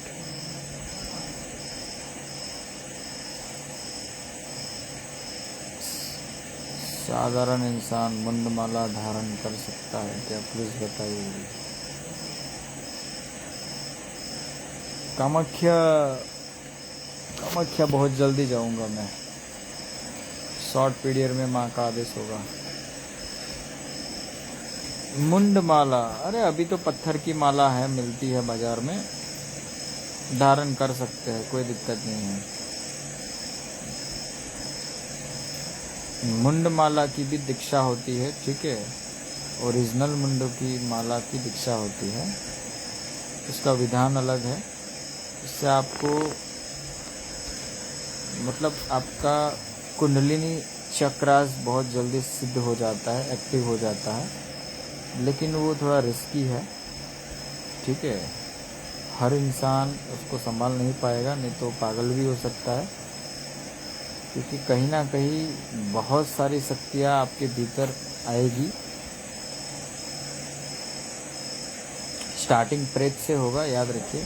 साधारण इंसान मुंडमाला धारण कर सकता है क्या, प्लीज़ बताइए। कामाख्या, कामाख्या बहुत जल्दी जाऊंगा मैं। शॉर्ट पीरियड में माँ का आदेश होगा। मुंडमाला, अरे अभी तो पत्थर की माला है, मिलती है बाजार में, धारण कर सकते हैं, कोई दिक्कत नहीं है। मुंड माला की भी दीक्षा होती है, ठीक है। ओरिजिनल मुंड की माला की दीक्षा होती है, उसका विधान अलग है। इससे आपको मतलब आपका कुंडलिनी चक्रास बहुत जल्दी सिद्ध हो जाता है, एक्टिव हो जाता है, लेकिन वो थोड़ा रिस्की है, ठीक है। हर इंसान उसको संभाल नहीं पाएगा, नहीं तो पागल भी हो सकता है, क्योंकि कहीं ना कहीं बहुत सारी शक्तियाँ आपके भीतर आएगी। स्टार्टिंग प्रेत से होगा, याद रखिए।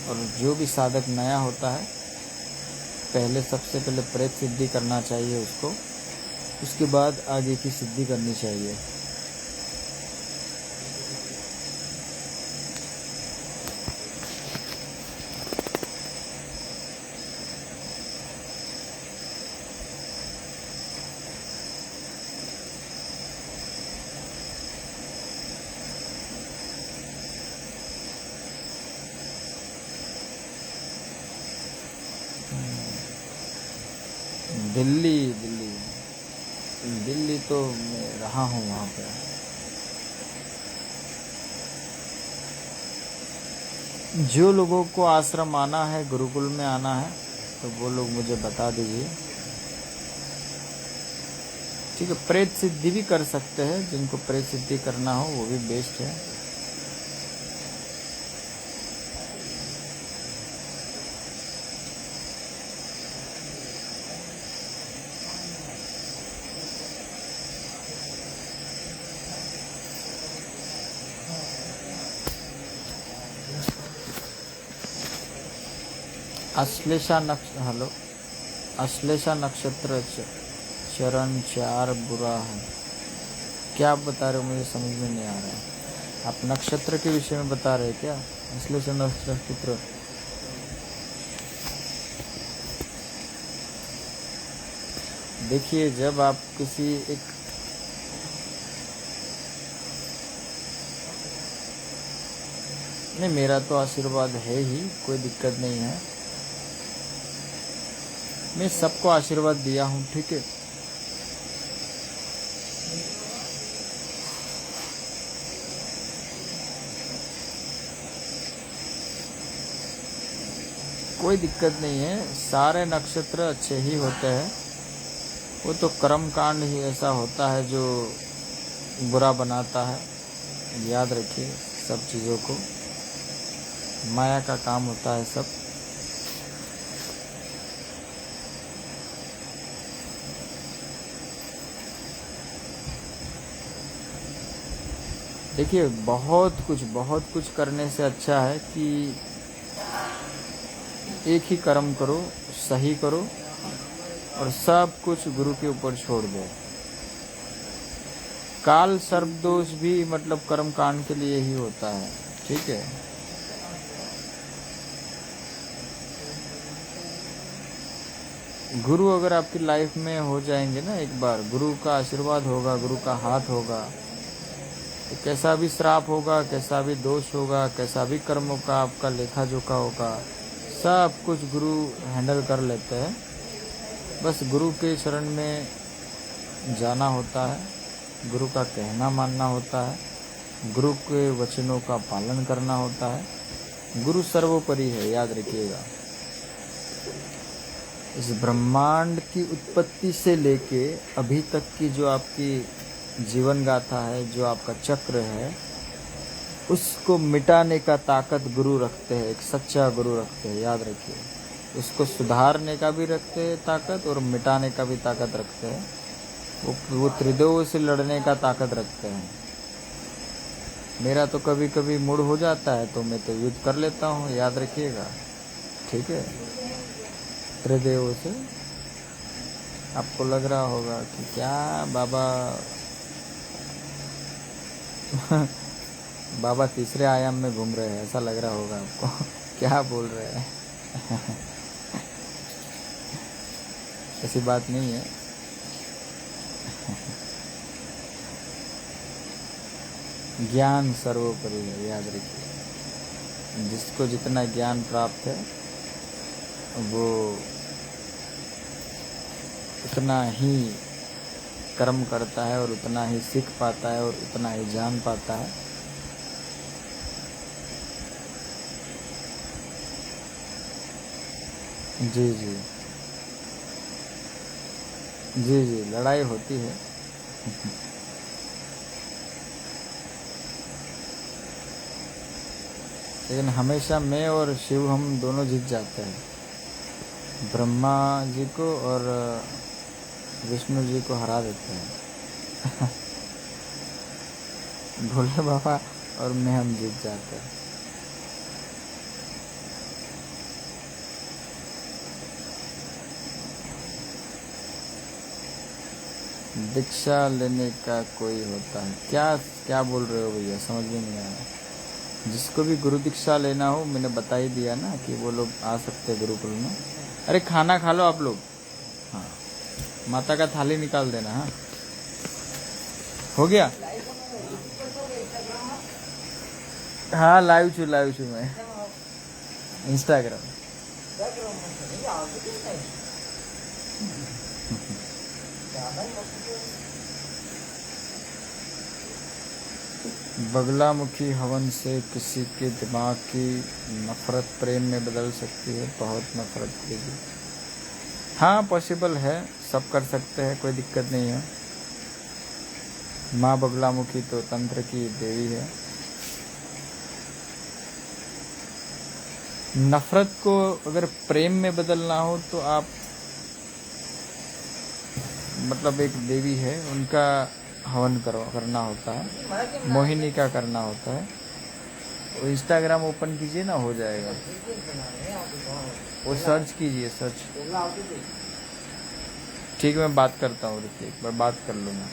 और जो भी साधक नया होता है, पहले सबसे पहले प्रेत सिद्धि करना चाहिए उसको, उसके बाद आगे की सिद्धि करनी चाहिए। दिल्ली, दिल्ली, दिल्ली तो मैं रहा हूँ वहाँ पे। जो लोगों को आश्रम आना है, गुरुकुल में आना है, तो वो लोग मुझे बता दीजिए, ठीक है। प्रेत सिद्धि भी कर सकते हैं, जिनको प्रेत सिद्धि करना हो वो भी बेस्ट है। हेलो, अश्लेषा नक्षत्र चरण 4 बुरा है, क्या आप बता रहे हो? मुझे समझ में नहीं आ रहा है। आप नक्षत्र के विषय में बता रहे हैं क्या? अश्लेषा नक्षत्र, देखिए, जब आप किसी एक नहीं, मेरा तो आशीर्वाद है ही, कोई दिक्कत नहीं है। मैं सबको आशीर्वाद दिया हूँ, ठीक है। कोई दिक्कत नहीं है, सारे नक्षत्र अच्छे ही होते हैं। वो तो कर्म कांड ही ऐसा होता है जो बुरा बनाता है, याद रखिए सब चीज़ों को। माया का काम होता है सब। देखिए, बहुत कुछ करने से अच्छा है कि एक ही कर्म करो, सही करो, और सब कुछ गुरु के ऊपर छोड़ दो। काल सर्प दोष भी मतलब कर्म कांड के लिए ही होता है, ठीक है। गुरु अगर आपकी लाइफ में हो जाएंगे ना, एक बार गुरु का आशीर्वाद होगा, गुरु का हाथ होगा, तो कैसा भी श्राप होगा, कैसा भी दोष होगा, कैसा भी कर्मों का आपका लेखा जोखा होगा, सब कुछ गुरु हैंडल कर लेते हैं। बस गुरु के शरण में जाना होता है, गुरु का कहना मानना होता है, गुरु के वचनों का पालन करना होता है। गुरु सर्वोपरि है, याद रखिएगा। इस ब्रह्मांड की उत्पत्ति से लेके अभी तक की जो आपकी जीवन गाथा है, जो आपका चक्र है, उसको मिटाने का ताकत गुरु रखते हैं, एक सच्चा गुरु रखते हैं, याद रखिए। उसको सुधारने का भी रखते हैं ताकत, और मिटाने का भी ताकत रखते हैं। वो त्रिदेव से लड़ने का ताकत रखते हैं। मेरा तो कभी कभी मूड हो जाता है तो मैं तो युद्ध कर लेता हूँ, याद रखिएगा, ठीक है। त्रिदेव से आपको लग रहा होगा कि क्या बाबा बाबा तीसरे आयाम में घूम रहे हैं, ऐसा लग रहा होगा आपको। क्या बोल रहे हैं। ऐसी बात नहीं है। ज्ञान सर्वोपरि है, याद रखिए। जिसको जितना ज्ञान प्राप्त है वो उतना ही कर्म करता है, और उतना ही सीख पाता है, और उतना ही जान पाता है। जी जी जी जी, लड़ाई होती है। लेकिन हमेशा मैं और शिव हम दोनों जीत जाते हैं। ब्रह्मा जी को और विष्णु जी को हरा देते हैं। भोले बाबा और मैं, हम जीत जाते हैं। दीक्षा लेने का कोई होता है क्या? क्या बोल रहे हो भैया, समझ में नहीं आया। जिसको भी गुरु दीक्षा लेना हो, मैंने बता ही दिया ना कि वो लोग आ सकते हैं गुरुकुल में। अरे खाना खा लो आप लोग। हाँ, माता का थाली निकाल देना। हाँ, हो गया। हाँ, लाइव छू मैं इंस्टाग्राम। बगलामुखी हवन से किसी के दिमाग की नफरत प्रेम में बदल सकती है, बहुत नफरत करेगी। हाँ, पॉसिबल है, सब कर सकते हैं, कोई दिक्कत नहीं है। माँ बगलामुखी तो तंत्र की देवी है। नफरत को अगर प्रेम में बदलना हो तो आप, मतलब एक देवी है, उनका हवन करना होता है, मोहिनी का करना होता है। वो इंस्टाग्राम ओपन कीजिए ना, हो जाएगा। वो सर्च कीजिए, सर्च। ठीक, मैं बात करता हूँ, रुकिए एक बार बात कर लूँगा।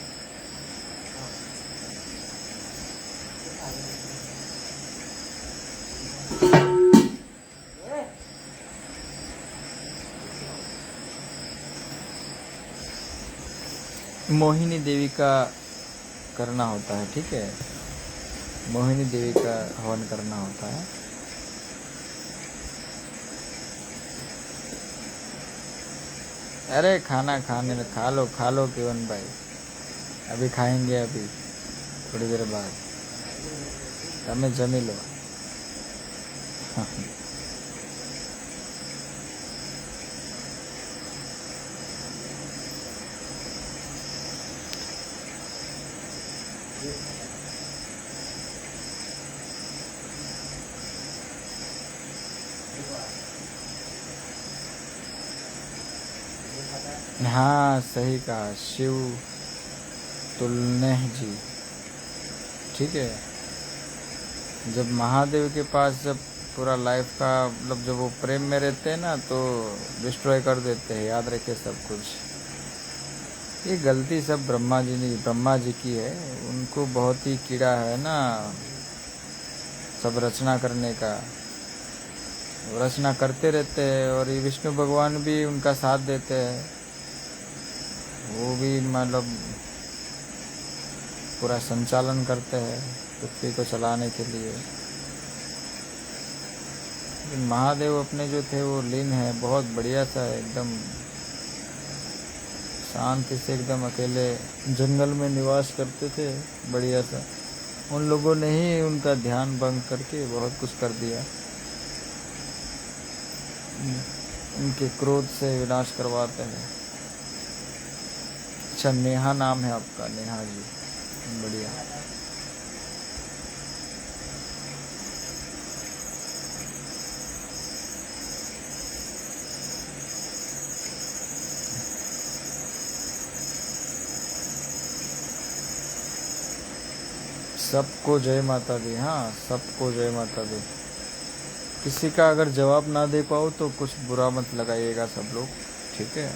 मोहिनी देवी का करना होता है, ठीक है। मोहिनी देवी का हवन करना होता है। अरे खाना खाने में खा लो केवन भाई, अभी खाएंगे, अभी थोड़ी देर बाद। તમે જમી લો। हाँ, सही कहा, शिव तुलनेह जी, ठीक है। जब महादेव के पास जब पूरा लाइफ का, मतलब जब वो प्रेम में रहते हैं ना, तो डिस्ट्रॉय कर देते हैं, याद रखे सब कुछ। ये गलती सब ब्रह्मा जी की है। उनको बहुत ही कीड़ा है ना सब रचना करने का। वो रचना करते रहते हैं और ये विष्णु भगवान भी उनका साथ देते हैं। वो भी मतलब पूरा संचालन करते हैं पृथ्वी को चलाने के लिए। लेकिन महादेव अपने जो थे वो लीन है, बहुत बढ़िया सा एकदम शांति से एकदम अकेले जंगल में निवास करते थे बढ़िया सा। उन लोगों ने ही उनका ध्यान भंग करके बहुत कुछ कर दिया। उनके क्रोध से विनाश करवाते हैं। अच्छा, नेहा नाम है आपका, नेहा जी, बढ़िया। सबको जय माता दी। हाँ, सबको जय माता दी। किसी का अगर जवाब ना दे पाओ तो कुछ बुरा मत लगाइएगा सब लोग, ठीक है।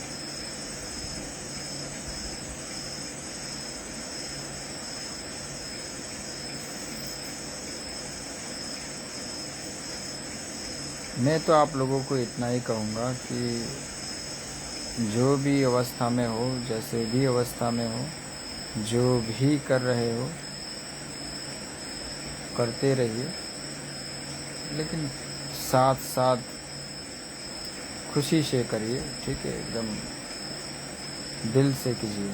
मैं तो आप लोगों को इतना ही कहूँगा कि जो भी अवस्था में हो, जैसे भी अवस्था में हो, जो भी कर रहे हो करते रहिए, लेकिन साथ साथ खुशी से करिए, ठीक है, एकदम दिल से कीजिए।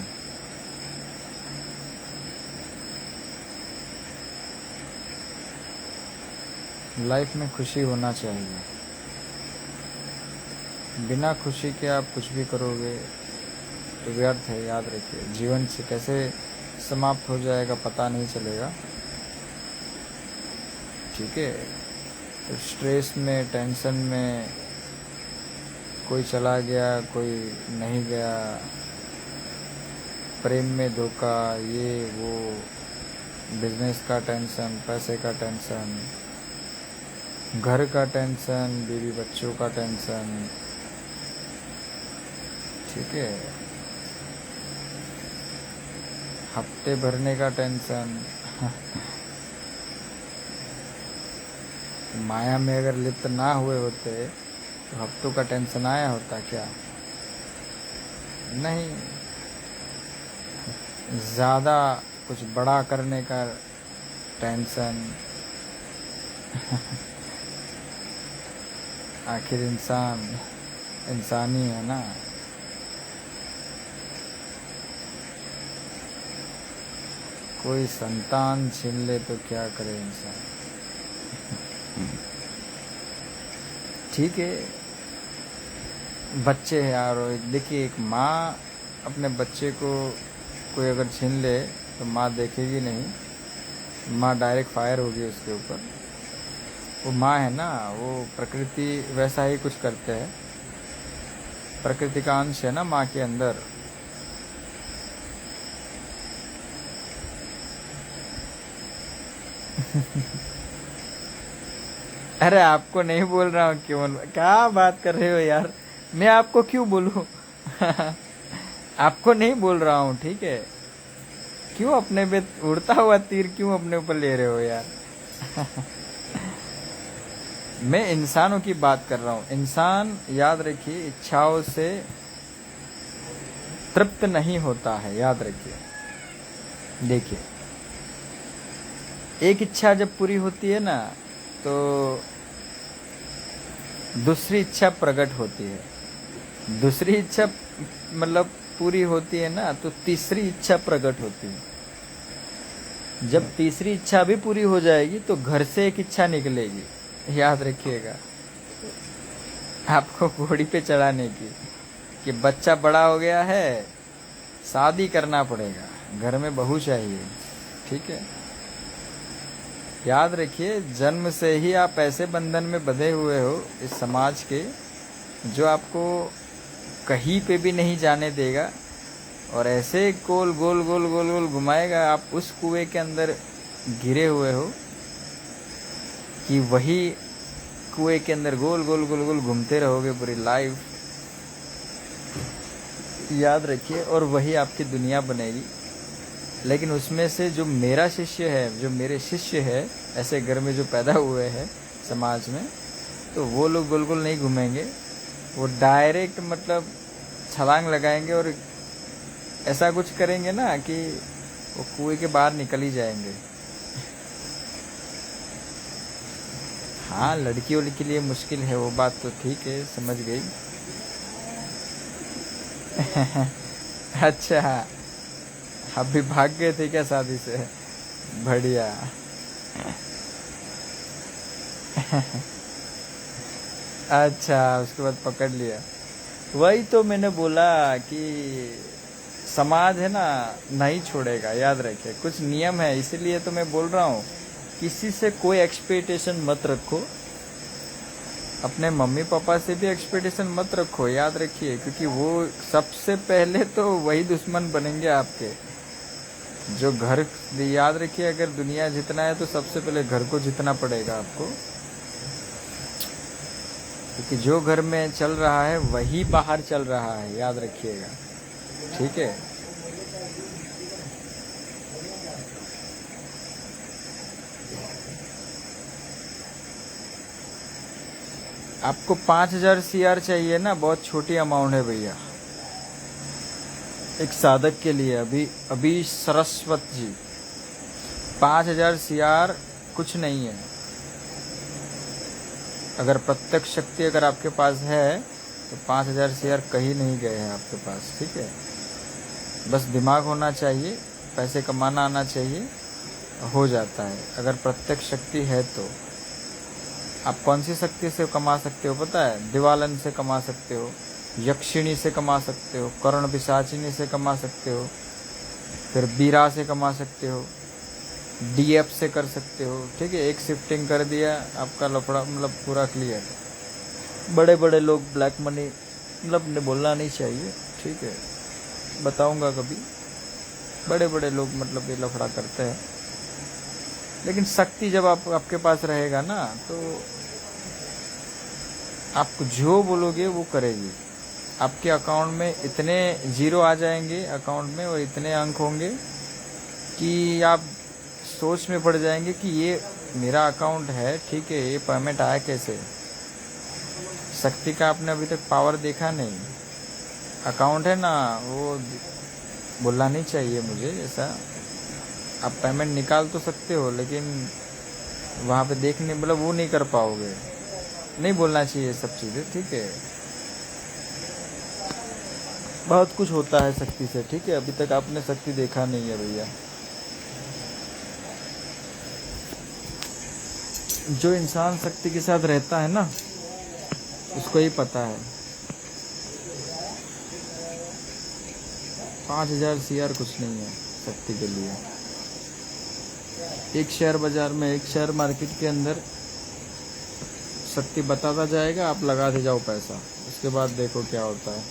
लाइफ में खुशी होना चाहिए। बिना खुशी के आप कुछ भी करोगे तो व्यर्थ है, याद रखिए। जीवन से कैसे समाप्त हो जाएगा पता नहीं चलेगा, ठीक है। तो स्ट्रेस में, टेंशन में कोई चला गया, कोई नहीं गया, प्रेम में धोखा, ये वो, बिजनेस का टेंशन, पैसे का टेंशन, घर का टेंशन, बीवी बच्चों का टेंशन, ठीक है, हफ्ते भरने का टेंशन। माया में अगर लिप्त ना हुए होते तो हफ्तों का टेंशन आया होता क्या? नहीं। ज़्यादा कुछ बड़ा करने का टेंशन। आखिर इंसान ही है ना। कोई संतान छीन ले तो क्या करे इंसान, ठीक है। बच्चे हैं यार, देखिए, एक माँ अपने बच्चे को कोई अगर छीन ले तो माँ देखेगी नहीं, माँ डायरेक्ट फायर होगी उसके ऊपर। वो माँ है ना, वो प्रकृति वैसा ही कुछ करते हैं। प्रकृति का अंश है ना माँ के अंदर। अरे आपको नहीं बोल रहा हूँ, क्यों? क्या बात कर रहे हो यार, मैं आपको क्यों बोलूं? आपको नहीं बोल रहा हूँ, ठीक है। क्यों अपने पे उड़ता हुआ तीर क्यों अपने ऊपर ले रहे हो यार? मैं इंसानों की बात कर रहा हूँ। इंसान, याद रखिए, इच्छाओं से तृप्त नहीं होता है, याद रखिए। देखिए, एक इच्छा जब पूरी होती है ना तो दूसरी इच्छा प्रकट होती है। दूसरी इच्छा मतलब पूरी होती है ना तो तीसरी इच्छा प्रकट होती है। जब तीसरी इच्छा भी पूरी हो जाएगी तो घर से एक इच्छा निकलेगी, याद रखिएगा, आपको घोड़ी पे चढ़ाने की, कि बच्चा बड़ा हो गया है, शादी करना पड़ेगा, घर में बहू चाहिए, ठीक है। याद रखिए, जन्म से ही आप ऐसे बंधन में बंधे हुए हो इस समाज के, जो आपको कहीं पे भी नहीं जाने देगा और ऐसे गोल गोल गोल गोल गोल घुमाएगा। आप उस कुएं के अंदर गिरे हुए हो कि वही कुएं के अंदर गोल गोल गोल गोल घूमते रहोगे पूरी लाइफ। याद रखिए, और वही आपकी दुनिया बनेगी। लेकिन उसमें से जो मेरा शिष्य है, जो मेरे शिष्य है, ऐसे घर में जो पैदा हुए हैं समाज में, तो वो लोग गोल गोल नहीं घूमेंगे, वो डायरेक्ट मतलब छलांग लगाएंगे और ऐसा कुछ करेंगे ना कि वो कुएं के बाहर निकल ही जाएंगे। हाँ, लड़कियों के लिए मुश्किल है, वो बात तो ठीक है, समझ गई। अच्छा, अभी भाग गए थे क्या शादी से? बढ़िया। अच्छा, उसके बाद पकड़ लिया। वही तो मैंने बोला कि समाज है ना, नहीं छोड़ेगा, याद रखिए। कुछ नियम है, इसीलिए तो मैं बोल रहा हूँ, किसी से कोई एक्सपेक्टेशन मत रखो। अपने मम्मी पापा से भी एक्सपेक्टेशन मत रखो, याद रखिए, क्योंकि वो सबसे पहले तो वही दुश्मन बनेंगे आपके। जो घर, याद रखिए, अगर दुनिया जीतना है तो सबसे पहले घर को जीतना पड़ेगा आपको, क्योंकि जो घर में चल रहा है वही बाहर चल रहा है, याद रखिएगा, ठीक है। आपको 5,000 CR चाहिए ना, बहुत छोटी अमाउंट है भैया एक साधक के लिए। अभी सरस्वत जी, 5,000 CR कुछ नहीं है। अगर प्रत्यक्ष शक्ति अगर आपके पास है तो 5,000 CR कहीं नहीं गए हैं आपके पास, ठीक है। बस दिमाग होना चाहिए, पैसे कमाना आना चाहिए, हो जाता है। अगर प्रत्यक्ष शक्ति है तो आप कौन सी शक्ति से कमा सकते हो पता है? दिवालन से कमा सकते हो, यक्षिणी से कमा सकते हो, कर्ण पिशाचिनी से कमा सकते हो, फिर बीरा से कमा सकते हो, DF से कर सकते हो, ठीक है। एक शिफ्टिंग कर दिया, आपका लफड़ा मतलब पूरा क्लियर। बड़े बड़े लोग ब्लैक मनी मतलब ने बोलना नहीं चाहिए, ठीक है, बताऊंगा कभी। बड़े बड़े लोग मतलब ये लफड़ा करते हैं, लेकिन शक्ति जब आपके पास रहेगा ना, तो आप जो बोलोगे वो करेगी। आपके अकाउंट में इतने जीरो आ जाएंगे अकाउंट में, और इतने अंक होंगे कि आप सोच में पड़ जाएंगे कि ये मेरा अकाउंट है, ठीक है, ये पेमेंट आया कैसे। शक्ति का आपने अभी तक पावर देखा नहीं। अकाउंट है ना, वो बोलना नहीं चाहिए मुझे ऐसा। आप पेमेंट निकाल तो सकते हो, लेकिन वहाँ पे देखने मतलब वो नहीं कर पाओगे, नहीं बोलना चाहिए सब चीज़ें, ठीक है। बहुत कुछ होता है शक्ति से, ठीक है। अभी तक आपने शक्ति देखा नहीं है भैया। जो इंसान शक्ति के साथ रहता है ना, उसको ही पता है। 5,000 CR कुछ नहीं है शक्ति के लिए। एक शेयर बाजार में, एक शेयर मार्केट के अंदर शक्ति बताता जाएगा, आप लगाते जाओ पैसा, उसके बाद देखो क्या होता है।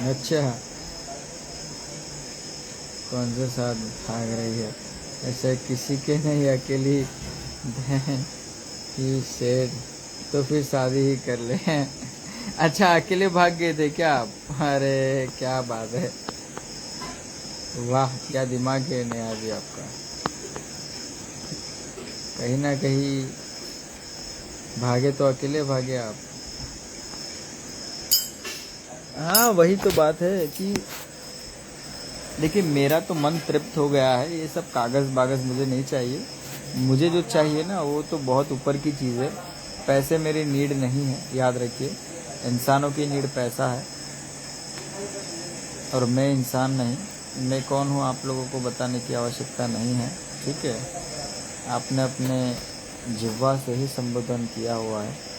अच्छा, कौन से साथ भाग रही है? ऐसा किसी के नहीं, अकेली बहन ही शेर, तो फिर शादी ही कर ले। अच्छा, अकेले भाग गए थे क्या आप? अरे क्या बात है, वाह, क्या दिमाग है नया जी आपका। कहीं ना कहीं भागे तो अकेले भागे आप। हाँ, वही तो बात है कि देखिए, मेरा तो मन तृप्त हो गया है। ये सब कागज़ बागज़ मुझे नहीं चाहिए। मुझे जो चाहिए ना, वो तो बहुत ऊपर की चीज़ है। पैसे मेरी नीड नहीं है, याद रखिए। इंसानों की नीड पैसा है, और मैं इंसान नहीं। मैं कौन हूँ आप लोगों को बताने की आवश्यकता नहीं है, ठीक है। आपने अपने जिह्वा से ही संबोधन किया हुआ है।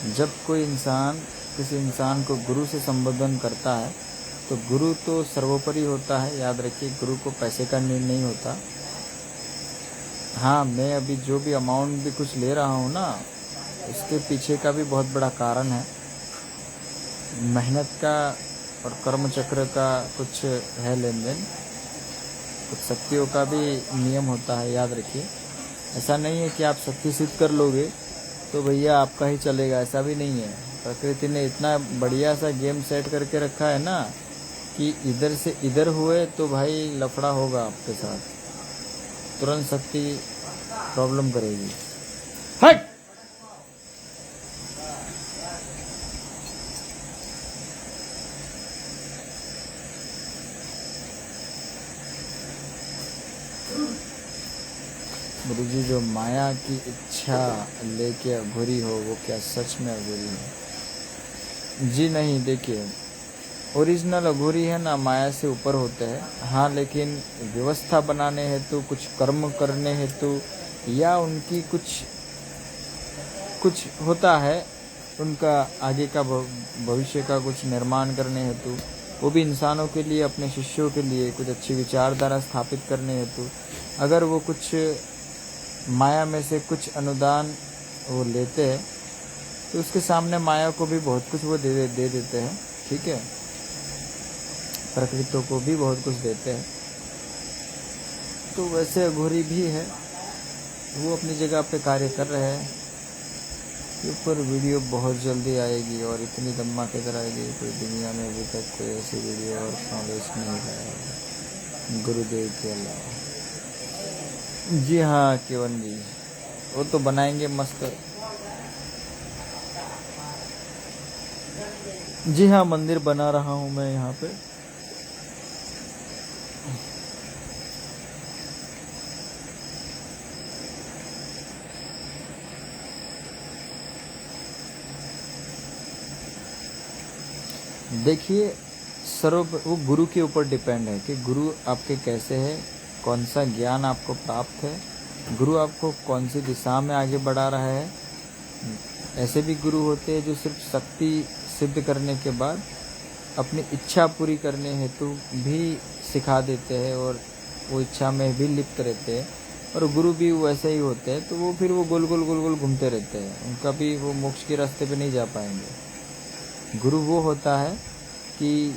जब कोई इंसान किसी इंसान को गुरु से संबोधन करता है, तो गुरु तो सर्वोपरि होता है, याद रखिए। गुरु को पैसे का नीड नहीं होता। हाँ, मैं अभी जो भी अमाउंट भी कुछ ले रहा हूँ ना, इसके पीछे का भी बहुत बड़ा कारण है। मेहनत का और कर्म चक्र का कुछ है लेन देन, कुछ शक्तियों का भी नियम होता है, याद रखिए। ऐसा नहीं है कि आप शक्ति सिद्ध कर लोगे तो भैया आपका ही चलेगा, ऐसा भी नहीं है। प्रकृति ने इतना बढ़िया सा गेम सेट करके रखा है ना कि इधर से इधर हुए तो भाई लफड़ा होगा आपके साथ, तुरंत शक्ति प्रॉब्लम करेगी। हट! गुरुजी, जो माया की इच्छा लेके अघोरी हो वो क्या सच में अघोरी है? जी नहीं, देखिए, ओरिजिनल अघोरी है ना माया से ऊपर होते हैं। हाँ, लेकिन व्यवस्था बनाने हेतु, कुछ कर्म करने हेतु, या उनकी कुछ कुछ होता है, उनका आगे का भविष्य का कुछ निर्माण करने हेतु, वो भी इंसानों के लिए, अपने शिष्यों के लिए कुछ अच्छी विचारधारा स्थापित करने हेतु, अगर वो कुछ माया में से कुछ अनुदान वो लेते हैं तो उसके सामने माया को भी बहुत कुछ वो दे देते हैं। ठीक है, प्रकृति को भी बहुत कुछ देते हैं। तो वैसे अघोरी भी है, वो अपनी जगह पे कार्य कर रहे हैं। के ऊपर वीडियो बहुत जल्दी आएगी और इतनी धमाकेदार आएगी, कोई दुनिया में अभी तक कोई ऐसी वीडियो और नॉलेज नहीं लाया है गुरुदेव के अलावा। जी हाँ केवन जी, वो तो बनाएंगे मस्त। जी हाँ, मंदिर बना रहा हूँ मैं यहाँ पे। देखिए, सर्व वो गुरु के ऊपर डिपेंड है कि गुरु आपके कैसे है, कौन सा ज्ञान आपको प्राप्त है, गुरु आपको कौन सी दिशा में आगे बढ़ा रहा है। ऐसे भी गुरु होते हैं जो सिर्फ शक्ति सिद्ध करने के बाद अपनी इच्छा पूरी करने हेतु भी सिखा देते हैं और वो इच्छा में भी लिप्त रहते हैं। और गुरु भी वैसे ही होते हैं, तो वो फिर वो गोल गोल गोल गोल घूमते रहते हैं, उनका भी वो मोक्ष के रास्ते पे नहीं जा पाएंगे। गुरु वो होता है कि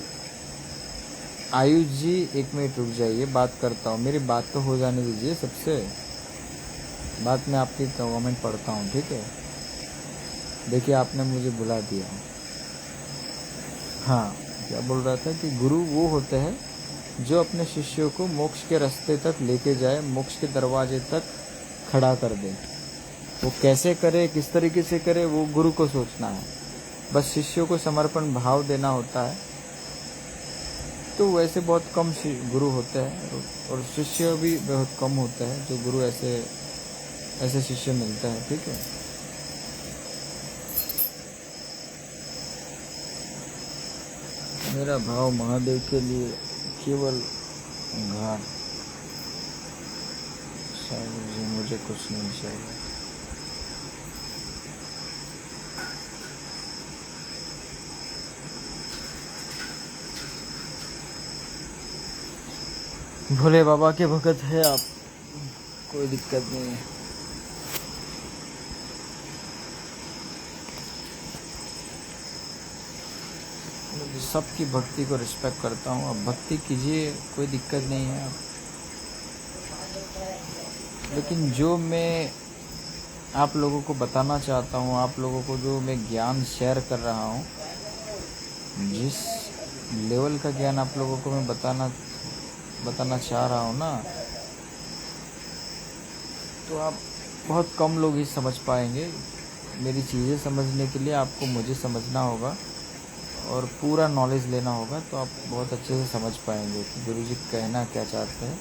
आयुष जी, 1 मिनट रुक जाइए, बात करता हूँ, मेरी बात तो हो जाने दीजिए सबसे, बात में आपकी कमेंट पढ़ता हूँ, ठीक है। देखिए, आपने मुझे बुला दिया। हाँ, क्या बोल रहा था कि गुरु वो होते हैं जो अपने शिष्यों को मोक्ष के रास्ते तक लेके जाए, मोक्ष के दरवाजे तक खड़ा कर दे। वो कैसे करे, किस तरीके से करे, वो गुरु को सोचना है। बस शिष्यों को समर्पण भाव देना होता है। तो वैसे बहुत कम गुरु होते हैं और शिष्य भी बहुत कम होते हैं जो गुरु ऐसे शिष्य मिलते हैं, ठीक है। मेरा भाव महादेव के लिए केवल घाट, शायद जी मुझे कुछ नहीं चाहिए। भोले बाबा के भगत है आप, कोई दिक्कत नहीं है। सबकी भक्ति को रिस्पेक्ट करता हूँ, अब भक्ति कीजिए, कोई दिक्कत नहीं है आप। लेकिन जो मैं आप लोगों को बताना चाहता हूँ, आप लोगों को जो मैं ज्ञान शेयर कर रहा हूँ, जिस लेवल का ज्ञान आप लोगों को मैं बताना चाह रहा हूँ ना, तो आप बहुत कम लोग ही समझ पाएंगे। मेरी चीज़ें समझने के लिए आपको मुझे समझना होगा और पूरा नॉलेज लेना होगा, तो आप बहुत अच्छे से समझ पाएंगे कि गुरुजी कहना क्या चाहते हैं।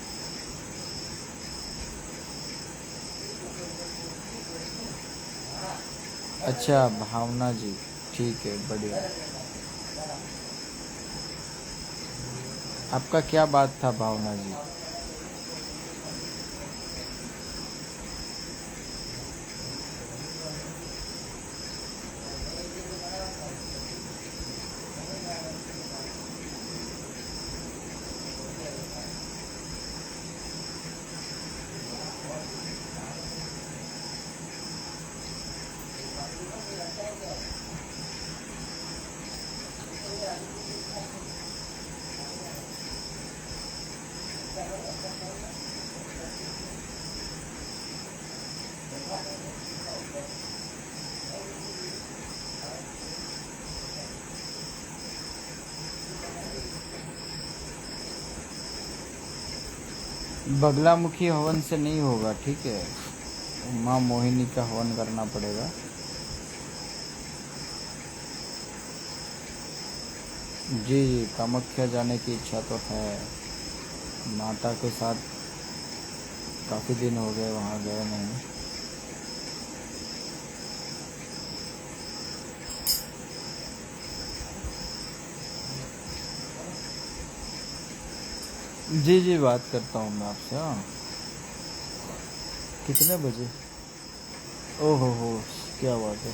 अच्छा भावना जी, ठीक है, बढ़िया। आपका क्या बात था भावना जी? बगलामुखी हवन से नहीं होगा, ठीक है, माँ मोहिनी का हवन करना पड़ेगा। जी जी, कामाख्या जाने की इच्छा तो है। माता के साथ काफ़ी दिन हो गए, वहाँ गए नहीं। जी जी, बात करता हूँ मैं आपसे। हाँ, कितने बजे? ओहो हो, क्या बात है।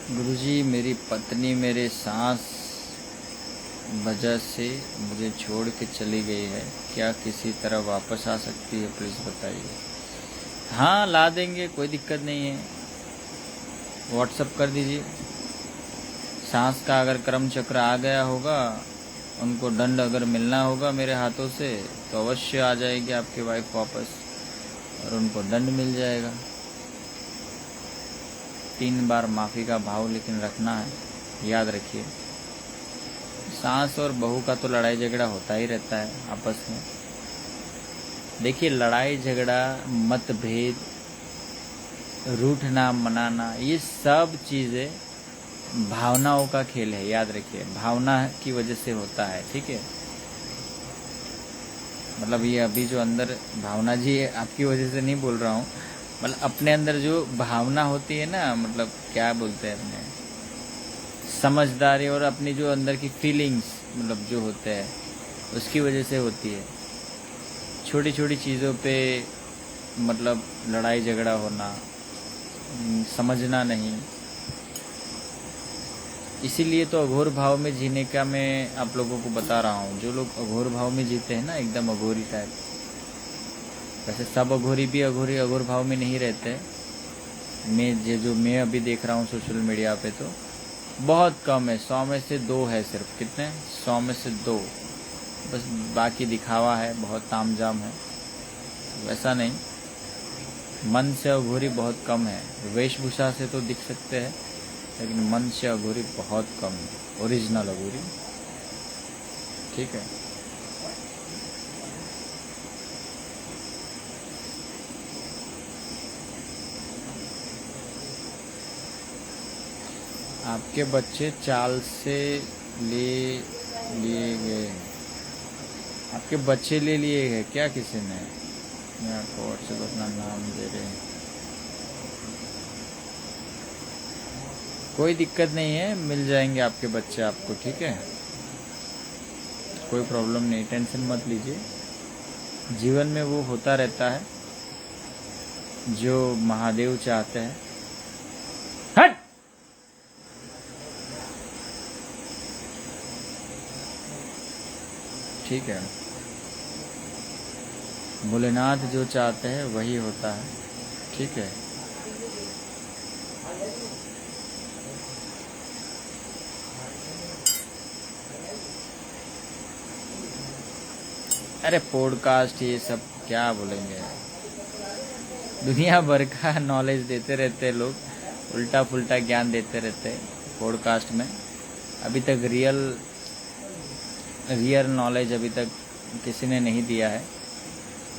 गुरुजी, मेरी पत्नी मेरे सांस वजह से मुझे छोड़ के चली गई है, क्या किसी तरह वापस आ सकती है? प्लीज़ बताइए। हाँ, ला देंगे, कोई दिक्कत नहीं है, व्हाट्सअप कर दीजिए। सांस का अगर कर्म चक्र आ गया होगा, उनको दंड अगर मिलना होगा मेरे हाथों से, तो अवश्य आ जाएगी आपकी वाइफ वापस, और उनको दंड मिल जाएगा। 3 बार माफ़ी का भाव लेकिन रखना है, याद रखिए। सास और बहू का तो लड़ाई झगड़ा होता ही रहता है आपस में। देखिए, लड़ाई झगड़ा, मतभेद, रूठना मनाना, ये सब चीज़ें भावनाओं का खेल है, याद रखिए। भावना की वजह से होता है, ठीक है। मतलब ये अभी जो अंदर भावना, जी आपकी वजह से नहीं बोल रहा हूँ, मतलब अपने अंदर जो भावना होती है ना, मतलब क्या बोलते हैं अपने, समझदारी और अपनी जो अंदर की फीलिंग्स, मतलब जो होते हैं, उसकी वजह से होती है। छोटी छोटी चीज़ों पे मतलब लड़ाई झगड़ा होना, समझना नहीं। इसीलिए तो अघोर भाव में जीने का मैं आप लोगों को बता रहा हूँ। जो लोग अघोर भाव में जीते हैं ना, एकदम अघोरी टाइप, वैसे सब अघोरी भी अघोर भाव में नहीं रहते। मैं अभी देख रहा हूँ सोशल मीडिया पे, तो बहुत कम है, 100 में से 2 है सिर्फ। कितने? 100 में से 2, बस बाकी दिखावा है, बहुत तामझाम है। वैसा नहीं, मन से अघोरी बहुत कम है। वेशभूषा से तो दिख सकते हैं, लेकिन मन से अघोरी बहुत कम है, ओरिजिनल अघोरी, ठीक है। आपके बच्चे चाल से ले लिए गए? आपके बच्चे ले लिए गए क्या किसी ने? मैं आपको व्हाट्सएप अपना नाम दे रहे हैं। कोई दिक्कत नहीं है, मिल जाएंगे आपके बच्चे आपको, ठीक है, कोई प्रॉब्लम नहीं, टेंशन मत लीजिए। जीवन में वो होता रहता है जो महादेव चाहते हैं। हट! ठीक है, भोलेनाथ जो चाहते हैं वही होता है, ठीक है। अरे पॉडकास्ट, ये सब क्या बोलेंगे, दुनिया भर का नॉलेज देते रहते हैं लोग, उल्टा पुल्टा ज्ञान देते रहते हैं पॉडकास्ट में। अभी तक रियल नॉलेज अभी तक किसी ने नहीं दिया है,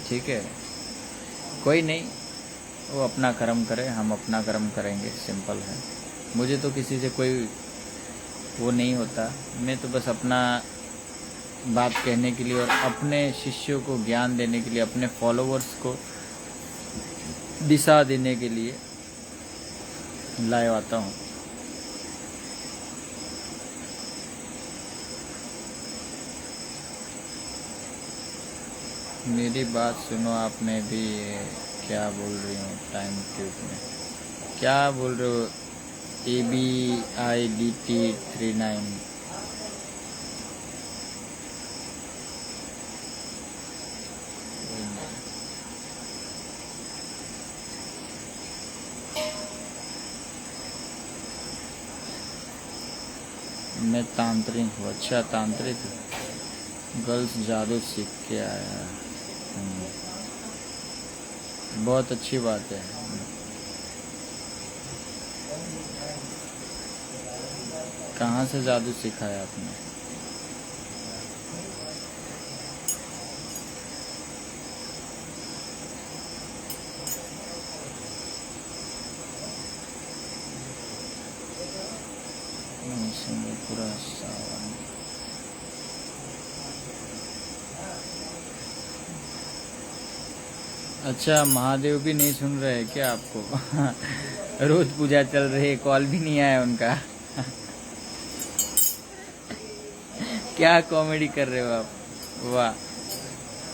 ठीक है। कोई नहीं, वो अपना कर्म करे, हम अपना कर्म करेंगे, सिंपल है। मुझे तो किसी से कोई वो नहीं होता, मैं तो बस अपना बात कहने के लिए और अपने शिष्यों को ज्ञान देने के लिए, अपने फॉलोअर्स को दिशा देने के लिए लाइव आता हूँ। मेरी बात सुनो, आपने भी क्या बोल रही हूँ टाइम ट्यूब में, क्या बोल रहे हो? ABIDT39 मैं तांत्रिक हूँ। अच्छा, तांत्रिक गर्ल्स जादू सीख के आया। बहुत अच्छी बात है। कहाँ से जादू सीखा है आपने? पूरा सावन। अच्छा, महादेव भी नहीं सुन रहे हैं क्या आपको? रोज पूजा चल रही है, कॉल भी नहीं आया उनका। क्या कॉमेडी कर रहे हो आप? वाह।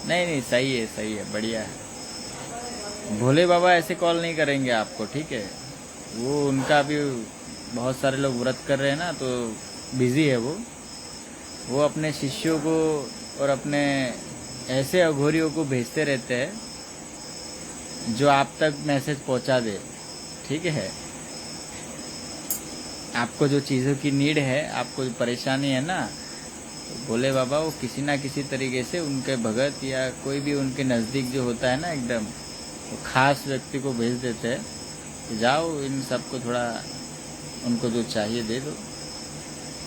नहीं नहीं, सही है, सही है, बढ़िया है। भोले बाबा ऐसे कॉल नहीं करेंगे आपको, ठीक है? वो उनका भी बहुत सारे लोग व्रत कर रहे हैं ना, तो बिजी है वो अपने शिष्यों को और अपने ऐसे अघोरियों को भेजते रहते हैं जो आप तक मैसेज पहुंचा दे, ठीक है? आपको जो चीज़ों की नीड है, आपको जो परेशानी है ना, तो भोले बाबा वो किसी ना किसी तरीके से उनके भगत या कोई भी उनके नज़दीक जो होता है ना एकदम, तो खास व्यक्ति को भेज देते हैं कि जाओ इन सबको थोड़ा उनको जो चाहिए दे दो।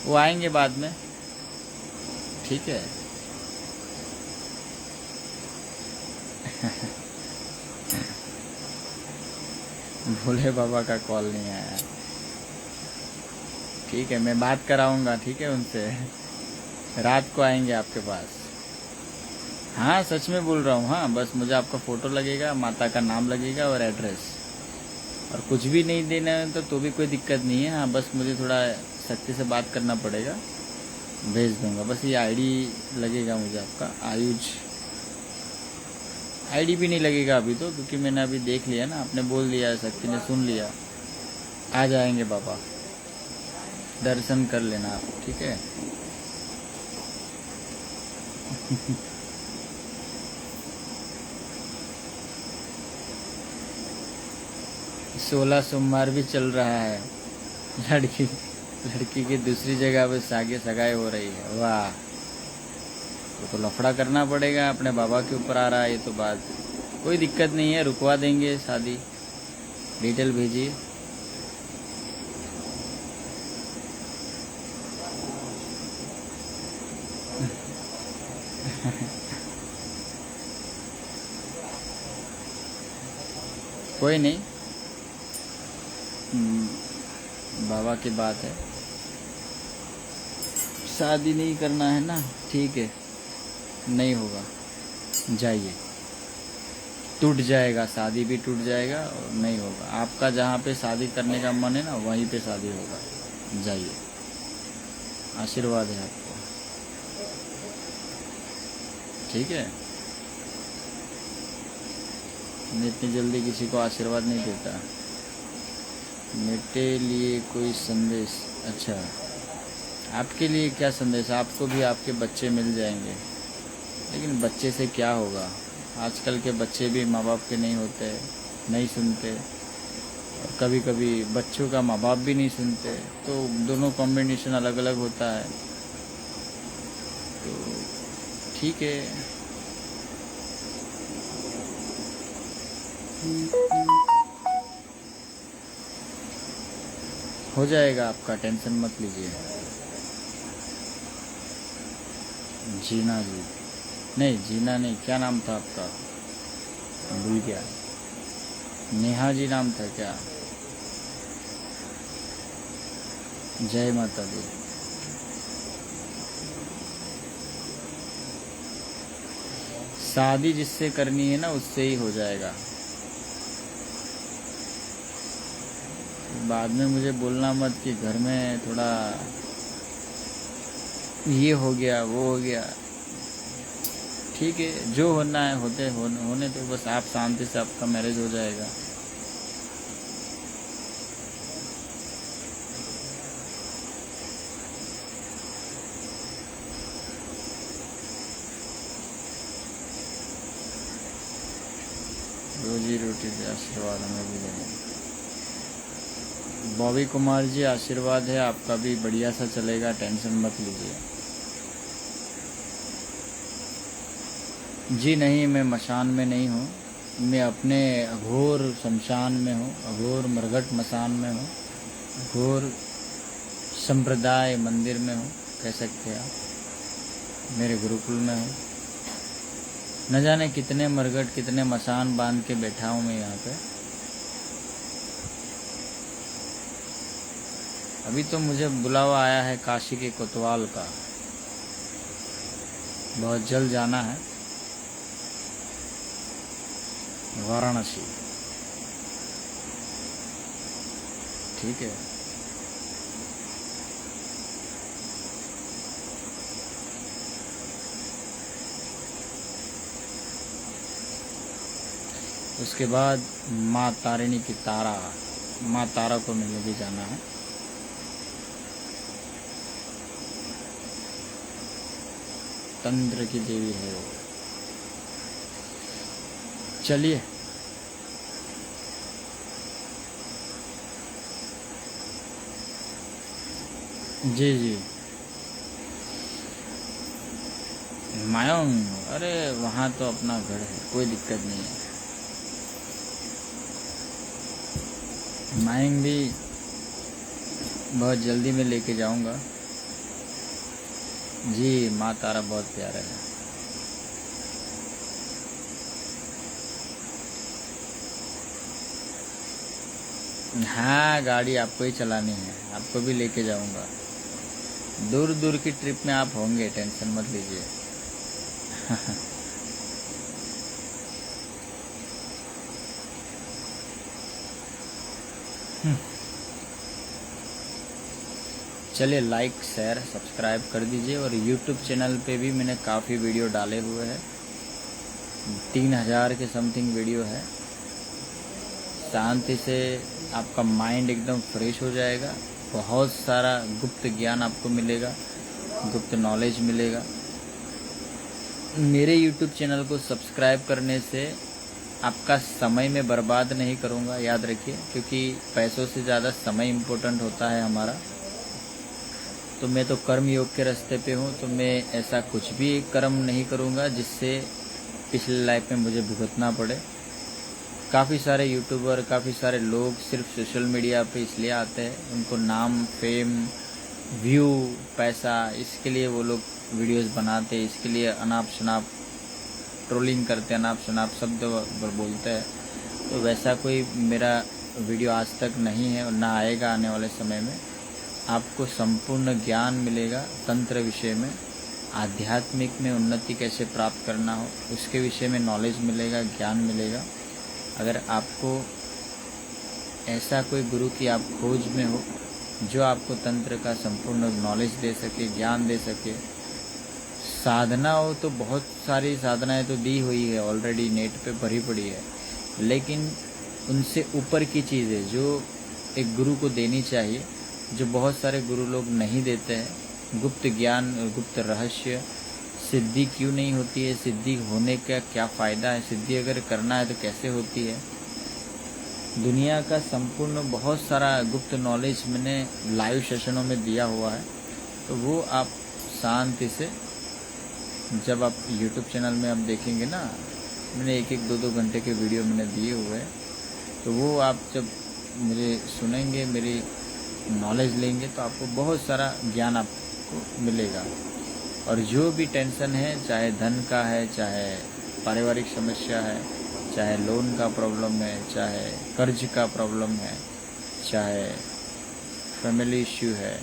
वो आएंगे बाद में, ठीक है? भोले बाबा का कॉल नहीं आया। ठीक है, मैं बात कराऊंगा, ठीक है, उनसे। रात को आएंगे आपके पास। हाँ, सच में बोल रहा हूँ। हाँ, बस मुझे आपका फ़ोटो लगेगा, माता का नाम लगेगा और एड्रेस, और कुछ भी नहीं देना है तो भी कोई दिक्कत नहीं है। हाँ, बस मुझे थोड़ा शक्ति से बात करना पड़ेगा, भेज दूंगा। बस ये आईडी लगेगा मुझे आपका, आयुष। आईडी भी नहीं लगेगा अभी तो, क्योंकि मैंने अभी देख लिया ना, आपने बोल दिया, शक्ति ने सुन लिया। आ जाएंगे बाबा, दर्शन कर लेना आप, ठीक है? 16 सोमवार भी चल रहा है। लड़की की दूसरी जगह पे सगाई हो रही है। वाह, तो लफड़ा करना पड़ेगा, अपने बाबा के ऊपर आ रहा है ये तो बात। कोई दिक्कत नहीं है, रुकवा देंगे शादी। डिटेल भेजिए। कोई नहीं, बाबा की बात है। शादी नहीं करना है ना, ठीक है, नहीं होगा, जाइए। टूट जाएगा, शादी भी टूट जाएगा और नहीं होगा। आपका जहाँ पे शादी करने का मन है ना, वहीं पे शादी होगा, जाइए। आशीर्वाद है आपको, ठीक है? मैं इतनी जल्दी किसी को आशीर्वाद नहीं देता। मेरे लिए कोई संदेश? अच्छा, आपके लिए क्या संदेश? आपको भी आपके बच्चे मिल जाएंगे, लेकिन बच्चे से क्या होगा? आजकल के बच्चे भी माँ बाप के नहीं होते, नहीं सुनते, और कभी कभी बच्चों का माँ बाप भी नहीं सुनते, तो दोनों कॉम्बिनेशन अलग अलग होता है। तो ठीक है, हो जाएगा आपका, टेंशन मत लीजिए। जीना जी? नहीं, जीना नहीं, क्या नाम था आपका? भूल गया। नेहा जी नाम था क्या? जय माता दी। शादी जिससे करनी है ना, उससे ही हो जाएगा। बाद में मुझे बोलना मत कि घर में थोड़ा ये हो गया, वो हो गया। ठीक है, जो होना है होने तो बस, आप शांति से, आपका मैरिज हो जाएगा। रोजी रोटी के आशीर्वाद हमें भी देंगे। बॉबी कुमार जी, आशीर्वाद है आपका भी बढ़िया सा चलेगा, टेंशन मत लीजिए। जी नहीं, मैं मशान में नहीं हूँ, मैं अपने अघोर शमशान में हूँ, अघोर मरघट मसान में हूँ, अघोर संप्रदाय मंदिर में हूँ, कह सकते हैं आप। मेरे गुरुकुल में हूँ। न जाने कितने मरघट कितने मसान बांध के बैठा हूँ मैं यहाँ पे। अभी तो मुझे बुलावा आया है काशी के कोतवाल का, बहुत जल्द जाना है वाराणसी। ठीक है। उसके बाद माँ तारिणी की तारा, माँ तारा को मिलने भी जाना है। तंत्र की देवी है वो। चलिए, जी जी। मायोंग, अरे वहाँ तो अपना घर है, कोई दिक्कत नहीं है। मायोंग भी बहुत जल्दी मैं लेके जाऊंगा। जी, माँ तारा बहुत प्यारा है। हाँ, गाड़ी आपको ही चलानी है, आपको भी लेके जाऊंगा। दूर दूर की ट्रिप में आप होंगे, टेंशन मत लीजिए। चलिए, लाइक शेयर सब्सक्राइब कर दीजिए। और यूट्यूब चैनल पे भी मैंने काफ़ी वीडियो डाले हुए हैं, 3000 के समथिंग वीडियो है। शांति से आपका माइंड एकदम फ्रेश हो जाएगा, बहुत सारा गुप्त ज्ञान आपको मिलेगा, गुप्त नॉलेज मिलेगा। मेरे यूट्यूब चैनल को सब्सक्राइब करने से आपका समय मैं बर्बाद नहीं करूँगा, याद रखिए, क्योंकि पैसों से ज़्यादा समय इम्पोर्टेंट होता है हमारा। तो मैं तो कर्म योग के रास्ते पे हूँ, तो मैं ऐसा कुछ भी कर्म नहीं करूँगा जिससे पिछले लाइफ में मुझे भुगतना पड़े। काफ़ी सारे यूट्यूबर, काफ़ी सारे लोग सिर्फ सोशल मीडिया पे इसलिए आते हैं, उनको नाम, फेम, व्यू, पैसा, इसके लिए वो लोग वीडियोस बनाते हैं, इसके लिए अनाप शनाप ट्रोलिंग करते हैं, अनाप शनाप शब्द बोलते हैं। तो वैसा कोई मेरा वीडियो आज तक नहीं है और ना आएगा आने वाले समय में। आपको संपूर्ण ज्ञान मिलेगा तंत्र विषय में, आध्यात्मिक में उन्नति कैसे प्राप्त करना हो उसके विषय में नॉलेज मिलेगा, ज्ञान मिलेगा। अगर आपको ऐसा कोई गुरु की आप खोज में हो जो आपको तंत्र का संपूर्ण नॉलेज दे सके, ज्ञान दे सके, साधना हो तो बहुत सारी साधनाएं तो दी हुई है ऑलरेडी, नेट पे भरी पड़ी है, लेकिन उनसे ऊपर की चीज़ें जो एक गुरु को देनी चाहिए, जो बहुत सारे गुरु लोग नहीं देते हैं, गुप्त ज्ञान, गुप्त रहस्य। सिद्धि क्यों नहीं होती है, सिद्धि होने का क्या फ़ायदा है, सिद्धि अगर करना है तो कैसे होती है, दुनिया का संपूर्ण बहुत सारा गुप्त नॉलेज मैंने लाइव सेशनों में दिया हुआ है। तो वो आप शांति से, जब आप यूट्यूब चैनल में आप देखेंगे ना, मैंने 1-1, 2-2 घंटे के वीडियो मैंने दिए हुए हैं, तो वो आप जब मुझे सुनेंगे, मेरी नॉलेज लेंगे, तो आपको बहुत सारा ज्ञान आपको मिलेगा। और जो भी टेंशन है, चाहे धन का है, चाहे पारिवारिक समस्या है, चाहे लोन का प्रॉब्लम है, चाहे कर्ज का प्रॉब्लम है, चाहे फैमिली इश्यू है,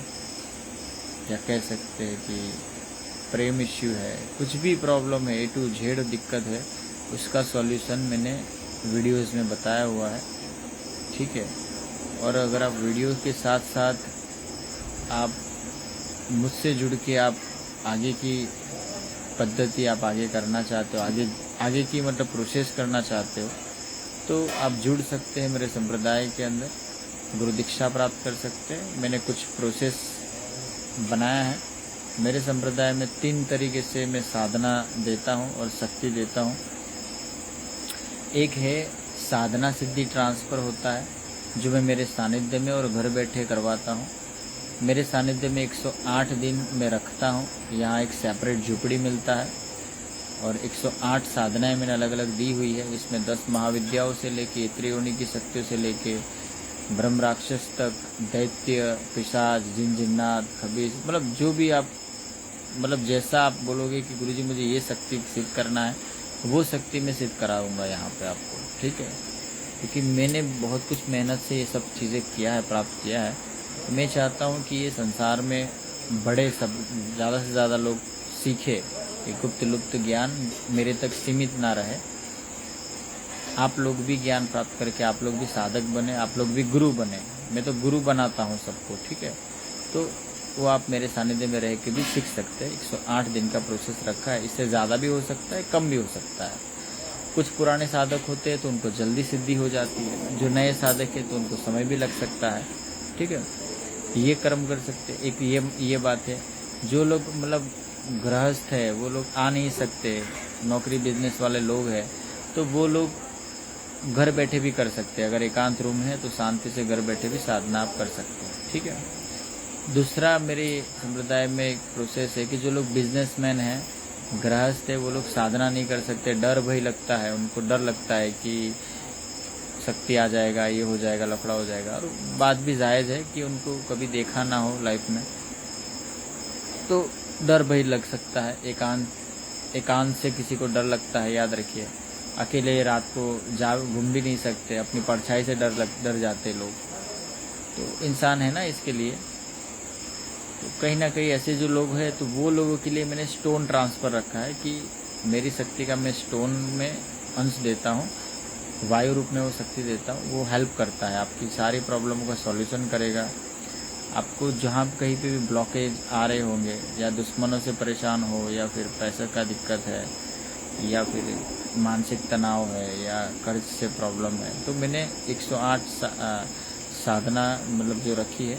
या कह सकते हैं कि प्रेम इश्यू है, कुछ भी प्रॉब्लम है, A to Z दिक्कत है, उसका सॉल्यूशन मैंने वीडियोस में बताया हुआ है। ठीक है। और अगर आप वीडियो के साथ साथ आप मुझसे जुड़ के आप आगे की पद्धति आप आगे करना चाहते हो, आगे की मतलब प्रोसेस करना चाहते हो, तो आप जुड़ सकते हैं मेरे संप्रदाय के अंदर, गुरु दीक्षा प्राप्त कर सकते हैं। मैंने कुछ प्रोसेस बनाया है। मेरे संप्रदाय में 3 तरीके से मैं साधना देता हूँ और शक्ति देता हूँ। एक है साधना सिद्धि ट्रांसफ़र होता है, जो मैं मेरे सानिध्य में और घर बैठे करवाता हूँ। मेरे सानिध्य में 108 दिन मैं रखता हूँ। यहाँ एक सेपरेट झुपड़ी मिलता है और 108 साधनाएं मैंने अलग अलग दी हुई है। इसमें 10 महाविद्याओं से लेके त्रियोनि की शक्तियों से लेके ब्रह्म राक्षस तक, दैत्य, पिशाच, जिन जिन्नात, खबीस, मतलब जो भी आप, मतलब जैसा आप बोलोगे कि गुरुजी मुझे ये शक्ति सिद्ध करना है, वो शक्ति मैं सिद्ध कराऊंगा यहाँ पे आपको, ठीक है। क्योंकि मैंने बहुत कुछ मेहनत से ये सब चीज़ें किया है, प्राप्त किया है। तो मैं चाहता हूँ कि ये संसार में बड़े सब ज़्यादा से ज़्यादा लोग सीखे, ये गुप्त लुप्त ज्ञान मेरे तक सीमित ना रहे। आप लोग भी ज्ञान प्राप्त करके आप लोग भी साधक बने, आप लोग भी गुरु बने। मैं तो गुरु बनाता हूँ सबको, ठीक है। तो वो आप मेरे सानिध्य में रह के भी सीख सकते हैं। 108 दिन का प्रोसेस रखा है, इससे ज़्यादा भी हो सकता है, कम भी हो सकता है। कुछ पुराने साधक होते हैं तो उनको जल्दी सिद्धि हो जाती है, जो नए साधक है तो उनको समय भी लग सकता है, ठीक है। ये कर्म कर सकते। एक ये बात है, जो लोग मतलब गृहस्थ है वो लोग आ नहीं सकते, नौकरी बिजनेस वाले लोग हैं, तो वो लोग घर बैठे भी कर सकते हैं। अगर एकांत रूम है तो शांति से घर बैठे भी साधना आप कर सकते हैं, ठीक है। दूसरा मेरे संप्रदाय में एक प्रोसेस है कि जो लोग बिजनेसमैन हैं, गृहस्थ है, वो लोग साधना नहीं कर सकते, डर भय लगता है, उनको डर लगता है कि शक्ति आ जाएगा, ये हो जाएगा, लफड़ा हो जाएगा। और बात भी जायज़ है कि उनको कभी देखा ना हो लाइफ में, तो डर भय लग सकता है। एकांत से किसी को डर लगता है, याद रखिए। अकेले रात को घूम भी नहीं सकते, अपनी परछाई से डर जाते लोग, तो इंसान है ना इसके लिए। तो कहीं ना कहीं ऐसे जो लोग हैं, तो वो लोगों के लिए मैंने स्टोन ट्रांसफ़र रखा है कि मेरी शक्ति का मैं स्टोन में अंश देता हूँ, वायु रूप में वो शक्ति देता हूँ। वो हेल्प करता है, आपकी सारी प्रॉब्लमों का सॉल्यूशन करेगा। आपको जहाँ कहीं पे भी ब्लॉकेज आ रहे होंगे, या दुश्मनों से परेशान हो, या फिर पैसे का दिक्कत है, या फिर मानसिक तनाव है, या कर्ज से प्रॉब्लम है, तो मैंने 108 साधना मतलब जो रखी है,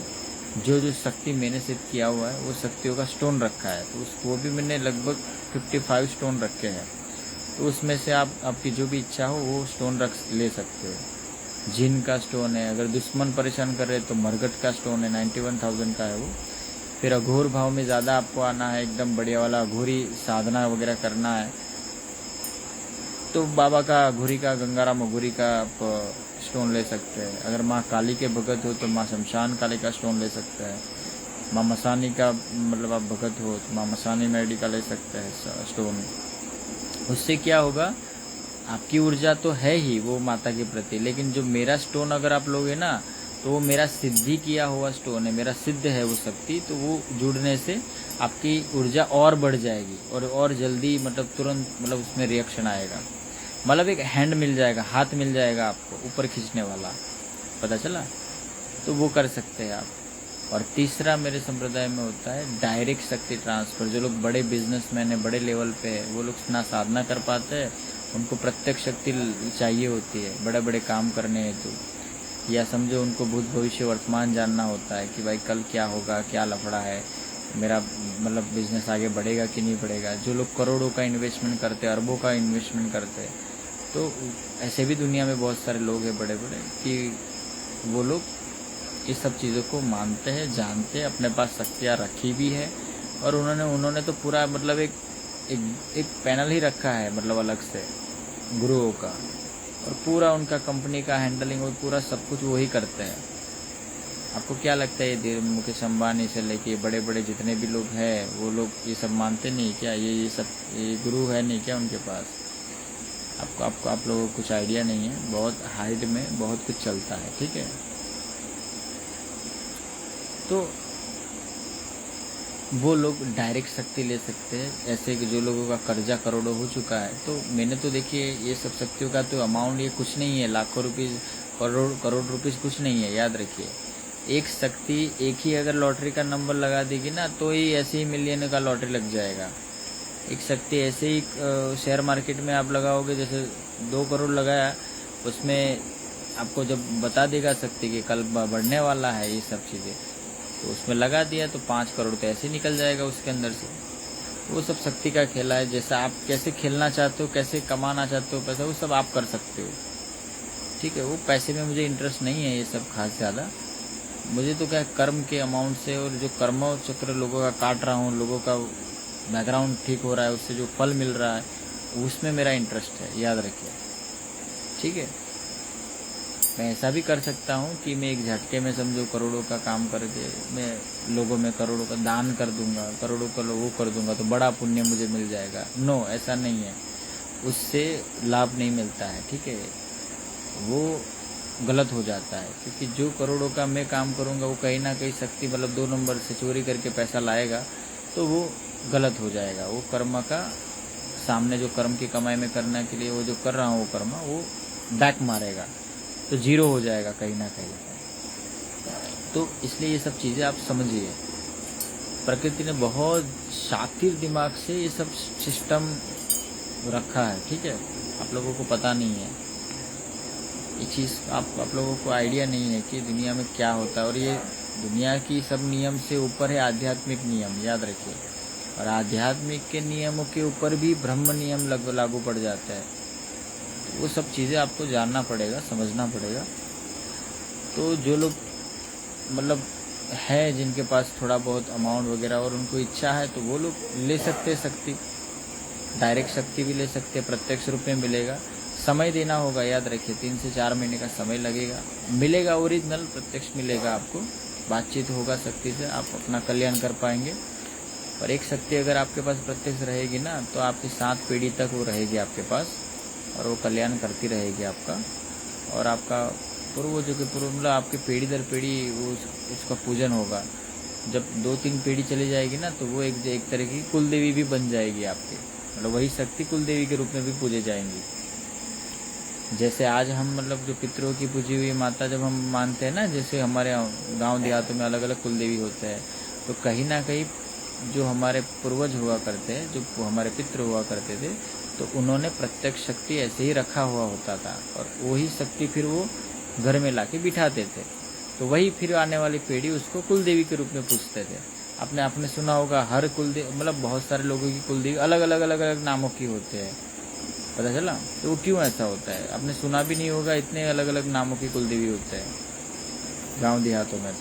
जो शक्ति मैंने सिद्ध किया हुआ है, वो शक्तियों का स्टोन रखा है। तो वो भी मैंने लगभग 55 स्टोन रखे हैं। तो उसमें से आपकी जो भी इच्छा हो वो स्टोन ले सकते हो। जिन का स्टोन है, अगर दुश्मन परेशान कर रहे तो मरगट का स्टोन है, 91,000 का है वो। फिर अघोर भाव में ज़्यादा आपको आना है, एकदम बढ़िया वाला अघोरी साधना वगैरह करना है, तो बाबा का अघोरी का, गंगाराम अघोरी का आप स्टोन ले सकते हैं। अगर माँ काली के भगत हो तो माँ शमशान काली का स्टोन ले सकते हैं। माँ मसानी का मतलब आप भगत हो तो माँ मसानी मेडी का ले सकते हैं स्टोन। उससे क्या होगा, आपकी ऊर्जा तो है ही वो माता के प्रति, लेकिन जो मेरा स्टोन अगर आप लोगे ना, तो वो मेरा सिद्धि किया हुआ स्टोन है, मेरा सिद्ध है वो शक्ति। तो वो जुड़ने से आपकी ऊर्जा और बढ़ जाएगी और जल्दी, मतलब तुरंत, मतलब उसमें रिएक्शन आएगा। मतलब एक हैंड मिल जाएगा, हाथ मिल जाएगा आपको ऊपर खींचने वाला, पता चला। तो वो कर सकते हैं आप। और तीसरा मेरे संप्रदाय में होता है डायरेक्ट शक्ति ट्रांसफ़र। जो लोग बड़े बिजनेसमैन है, बड़े लेवल पे है, वो लोग ना साधना कर पाते हैं, उनको प्रत्यक्ष शक्ति चाहिए होती है बड़े बड़े काम करने हेतु, या समझो उनको भूत भविष्य वर्तमान जानना होता है कि भाई कल क्या होगा, क्या लफड़ा है, मेरा मतलब बिजनेस आगे बढ़ेगा कि नहीं बढ़ेगा। जो लोग करोड़ों का इन्वेस्टमेंट करते हैं, अरबों का इन्वेस्टमेंट करते हैं, तो ऐसे भी दुनिया में बहुत सारे लोग हैं बड़े बड़े कि वो लोग इस सब चीज़ों को मानते हैं, जानते हैं, अपने पास शक्तियाँ रखी भी है। और उन्होंने तो पूरा मतलब एक पैनल ही रखा है, मतलब अलग से गुरुओं का, और पूरा उनका कंपनी का हैंडलिंग और पूरा सब कुछ वही करते हैं। आपको क्या लगता है, ये मुकेश अंबानी से लेके बड़े बड़े जितने भी लोग हैं, वो लोग ये सब मानते नहीं क्या? ये सब ये गुरु है नहीं क्या उनके पास? आप लोगों को कुछ आइडिया नहीं है। बहुत हाइट में बहुत कुछ चलता है, ठीक है। तो वो लोग डायरेक्ट शक्ति ले सकते हैं। ऐसे कि जो लोगों का कर्जा करोड़ों हो चुका है, तो मैंने तो देखिए ये सब शक्तियों का तो अमाउंट ये कुछ नहीं है, लाखों रुपीज़, करोड़ रुपीज़ कुछ नहीं है। याद रखिए, एक शक्ति एक ही अगर लॉटरी का नंबर लगा देगी ना, तो ही ऐसे ही मिलियन का लॉटरी लग जाएगा। एक शक्ति ऐसे ही शेयर मार्केट में आप लगाओगे, जैसे 2 करोड़ लगाया, उसमें आपको जब बता देगा शक्ति कि कल बढ़ने वाला है ये सब चीज़ें, तो उसमें लगा दिया तो 5 करोड़ तो ऐसे निकल जाएगा उसके अंदर से। वो सब शक्ति का खेला है। जैसा आप कैसे खेलना चाहते हो, कैसे कमाना चाहते हो पैसा, वो सब आप कर सकते हो, ठीक है। वो पैसे में मुझे इंटरेस्ट नहीं है ये सब खास ज़्यादा। मुझे तो क्या है, कर्म के अमाउंट से और जो कर्म चक्र लोगों का काट रहा हूँ, लोगों का बैकग्राउंड ठीक हो रहा है, उससे जो फल मिल रहा है उसमें मेरा इंटरेस्ट है, याद रखिए, ठीक है। मैं ऐसा भी कर सकता हूँ कि मैं एक झटके में समझो करोड़ों का काम करके मैं लोगों में करोड़ों का दान कर दूंगा, करोड़ों का वो कर दूंगा तो बड़ा पुण्य मुझे मिल जाएगा। नो, ऐसा नहीं है, उससे लाभ नहीं मिलता है, ठीक है। वो गलत हो जाता है, क्योंकि जो करोड़ों का मैं काम करूँगा वो कहीं ना कहीं शक्ति मतलब 2 नंबर से चोरी करके पैसा लाएगा तो वो गलत हो जाएगा। वो कर्म का सामने जो कर्म की कमाई में करने के लिए वो जो कर रहा हूँ वो कर्म वो बैक मारेगा तो जीरो हो जाएगा कहीं ना कहीं। तो इसलिए ये सब चीज़ें आप समझिए। प्रकृति ने बहुत शातिर दिमाग से ये सब सिस्टम रखा है, ठीक है। आप लोगों को पता नहीं है ये चीज़, आप लोगों को आइडिया नहीं है कि दुनिया में क्या होता है। और ये दुनिया की सब नियम से ऊपर है आध्यात्मिक नियम, याद रखिए। और आध्यात्मिक के नियमों के ऊपर भी ब्रह्म नियम लागू पड़ जाता है। तो वो सब चीज़ें आपको जानना पड़ेगा, समझना पड़ेगा। तो जो लोग मतलब है जिनके पास थोड़ा बहुत अमाउंट वगैरह और उनको इच्छा है तो वो लोग ले सकते शक्ति, डायरेक्ट शक्ति भी ले सकते, प्रत्यक्ष रूप में मिलेगा। समय देना होगा, याद रखिए, 3 से 4 महीने का समय लगेगा, मिलेगा ओरिजिनल प्रत्यक्ष मिलेगा आपको। बातचीत होगा शक्ति से, आप अपना कल्याण कर पाएंगे। पर एक शक्ति अगर आपके पास प्रत्यक्ष रहेगी ना तो आपकी 7 पीढ़ी तक वो रहेगी आपके पास और वो कल्याण करती रहेगी आपका। और आपका पूर्वजों के पूर्व मतलब आपकी पीढ़ी दर पीढ़ी वो उसका पूजन होगा। जब 2-3 पीढ़ी चली जाएगी ना तो वो एक तरह की कुल देवी भी बन जाएगी आपकी, मतलब वही शक्ति कुल देवी के रूप में भी पूजे जाएंगी। जैसे आज हम मतलब जो पितरों की पूजी हुई माता जब हम मानते हैं ना, जैसे हमारे गांव देहातों में अलग अलग कुल देवी होते हैं, तो कहीं ना कहीं जो हमारे पूर्वज हुआ करते हैं, जो हमारे पितृ हुआ करते थे, तो उन्होंने प्रत्यक्ष शक्ति ऐसे ही रखा हुआ होता था और वही शक्ति फिर वो घर में लाके बिठाते थे। तो वही फिर आने वाली पीढ़ी उसको कुल देवी के रूप में पूछते थे। आपने सुना होगा हर कुल देवी मतलब बहुत सारे लोगों की कुल देवी अलग अलग नामों की होते हैं, पता चला? तो वो क्यों ऐसा होता है आपने सुना भी नहीं होगा, इतने अलग अलग नामों की कुल देवी होते हैं गाँव देहातों में।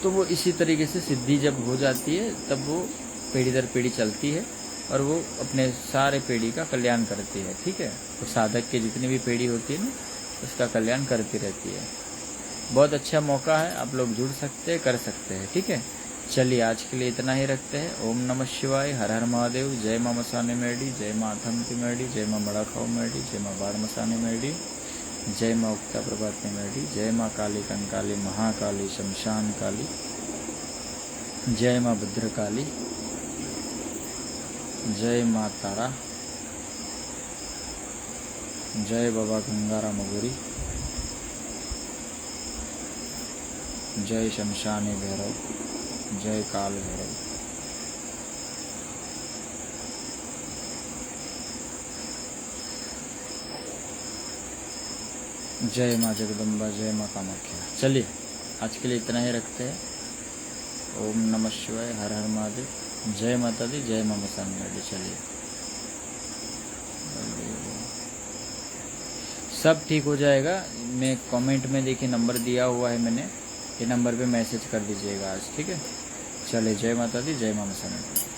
तो वो इसी तरीके से सिद्धि जब हो जाती है तब वो पीढ़ी दर पीढ़ी चलती है और वो अपने सारे पीढ़ी का कल्याण करती है, ठीक है। तो साधक के जितनी भी पीढ़ी होती है ना उसका कल्याण करती रहती है। बहुत अच्छा मौका है, आप लोग जुड़ सकते हैं, कर सकते हैं, ठीक है। चलिए आज के लिए इतना ही रखते हैं। ओम नमः शिवाय, हर हर महादेव, जय माँ मसाने मेडी, जय माँ अथमती मेडी, जय माँ बड़ा खाओ मेडी, जय माँ बाढ़ मसाने मेडी, जय माँ उक्ता प्रभात मेडी, जय माँ काली कंकाली महाकाली शमशान काली, जय माँ भद्रकाली, जय माँ तारा, जय बाबा गंगाराम अगुरी, जय शमशानी भैरव, जय काल भैरव। जय माँ जगदम्बा, जय माँ कामाख्या। चलिए आज के लिए इतना ही रखते हैं। ओम नमः शिवाय, हर हर महादेव, जय माता दी, जय माँ मसान मेडी। चलिए सब ठीक हो जाएगा। मैं कमेंट में देखिए नंबर दिया हुआ है मैंने, ये नंबर पे मैसेज कर दीजिएगा आज, ठीक है। चलिए जय माता दी, जय माँ मसान मेडी।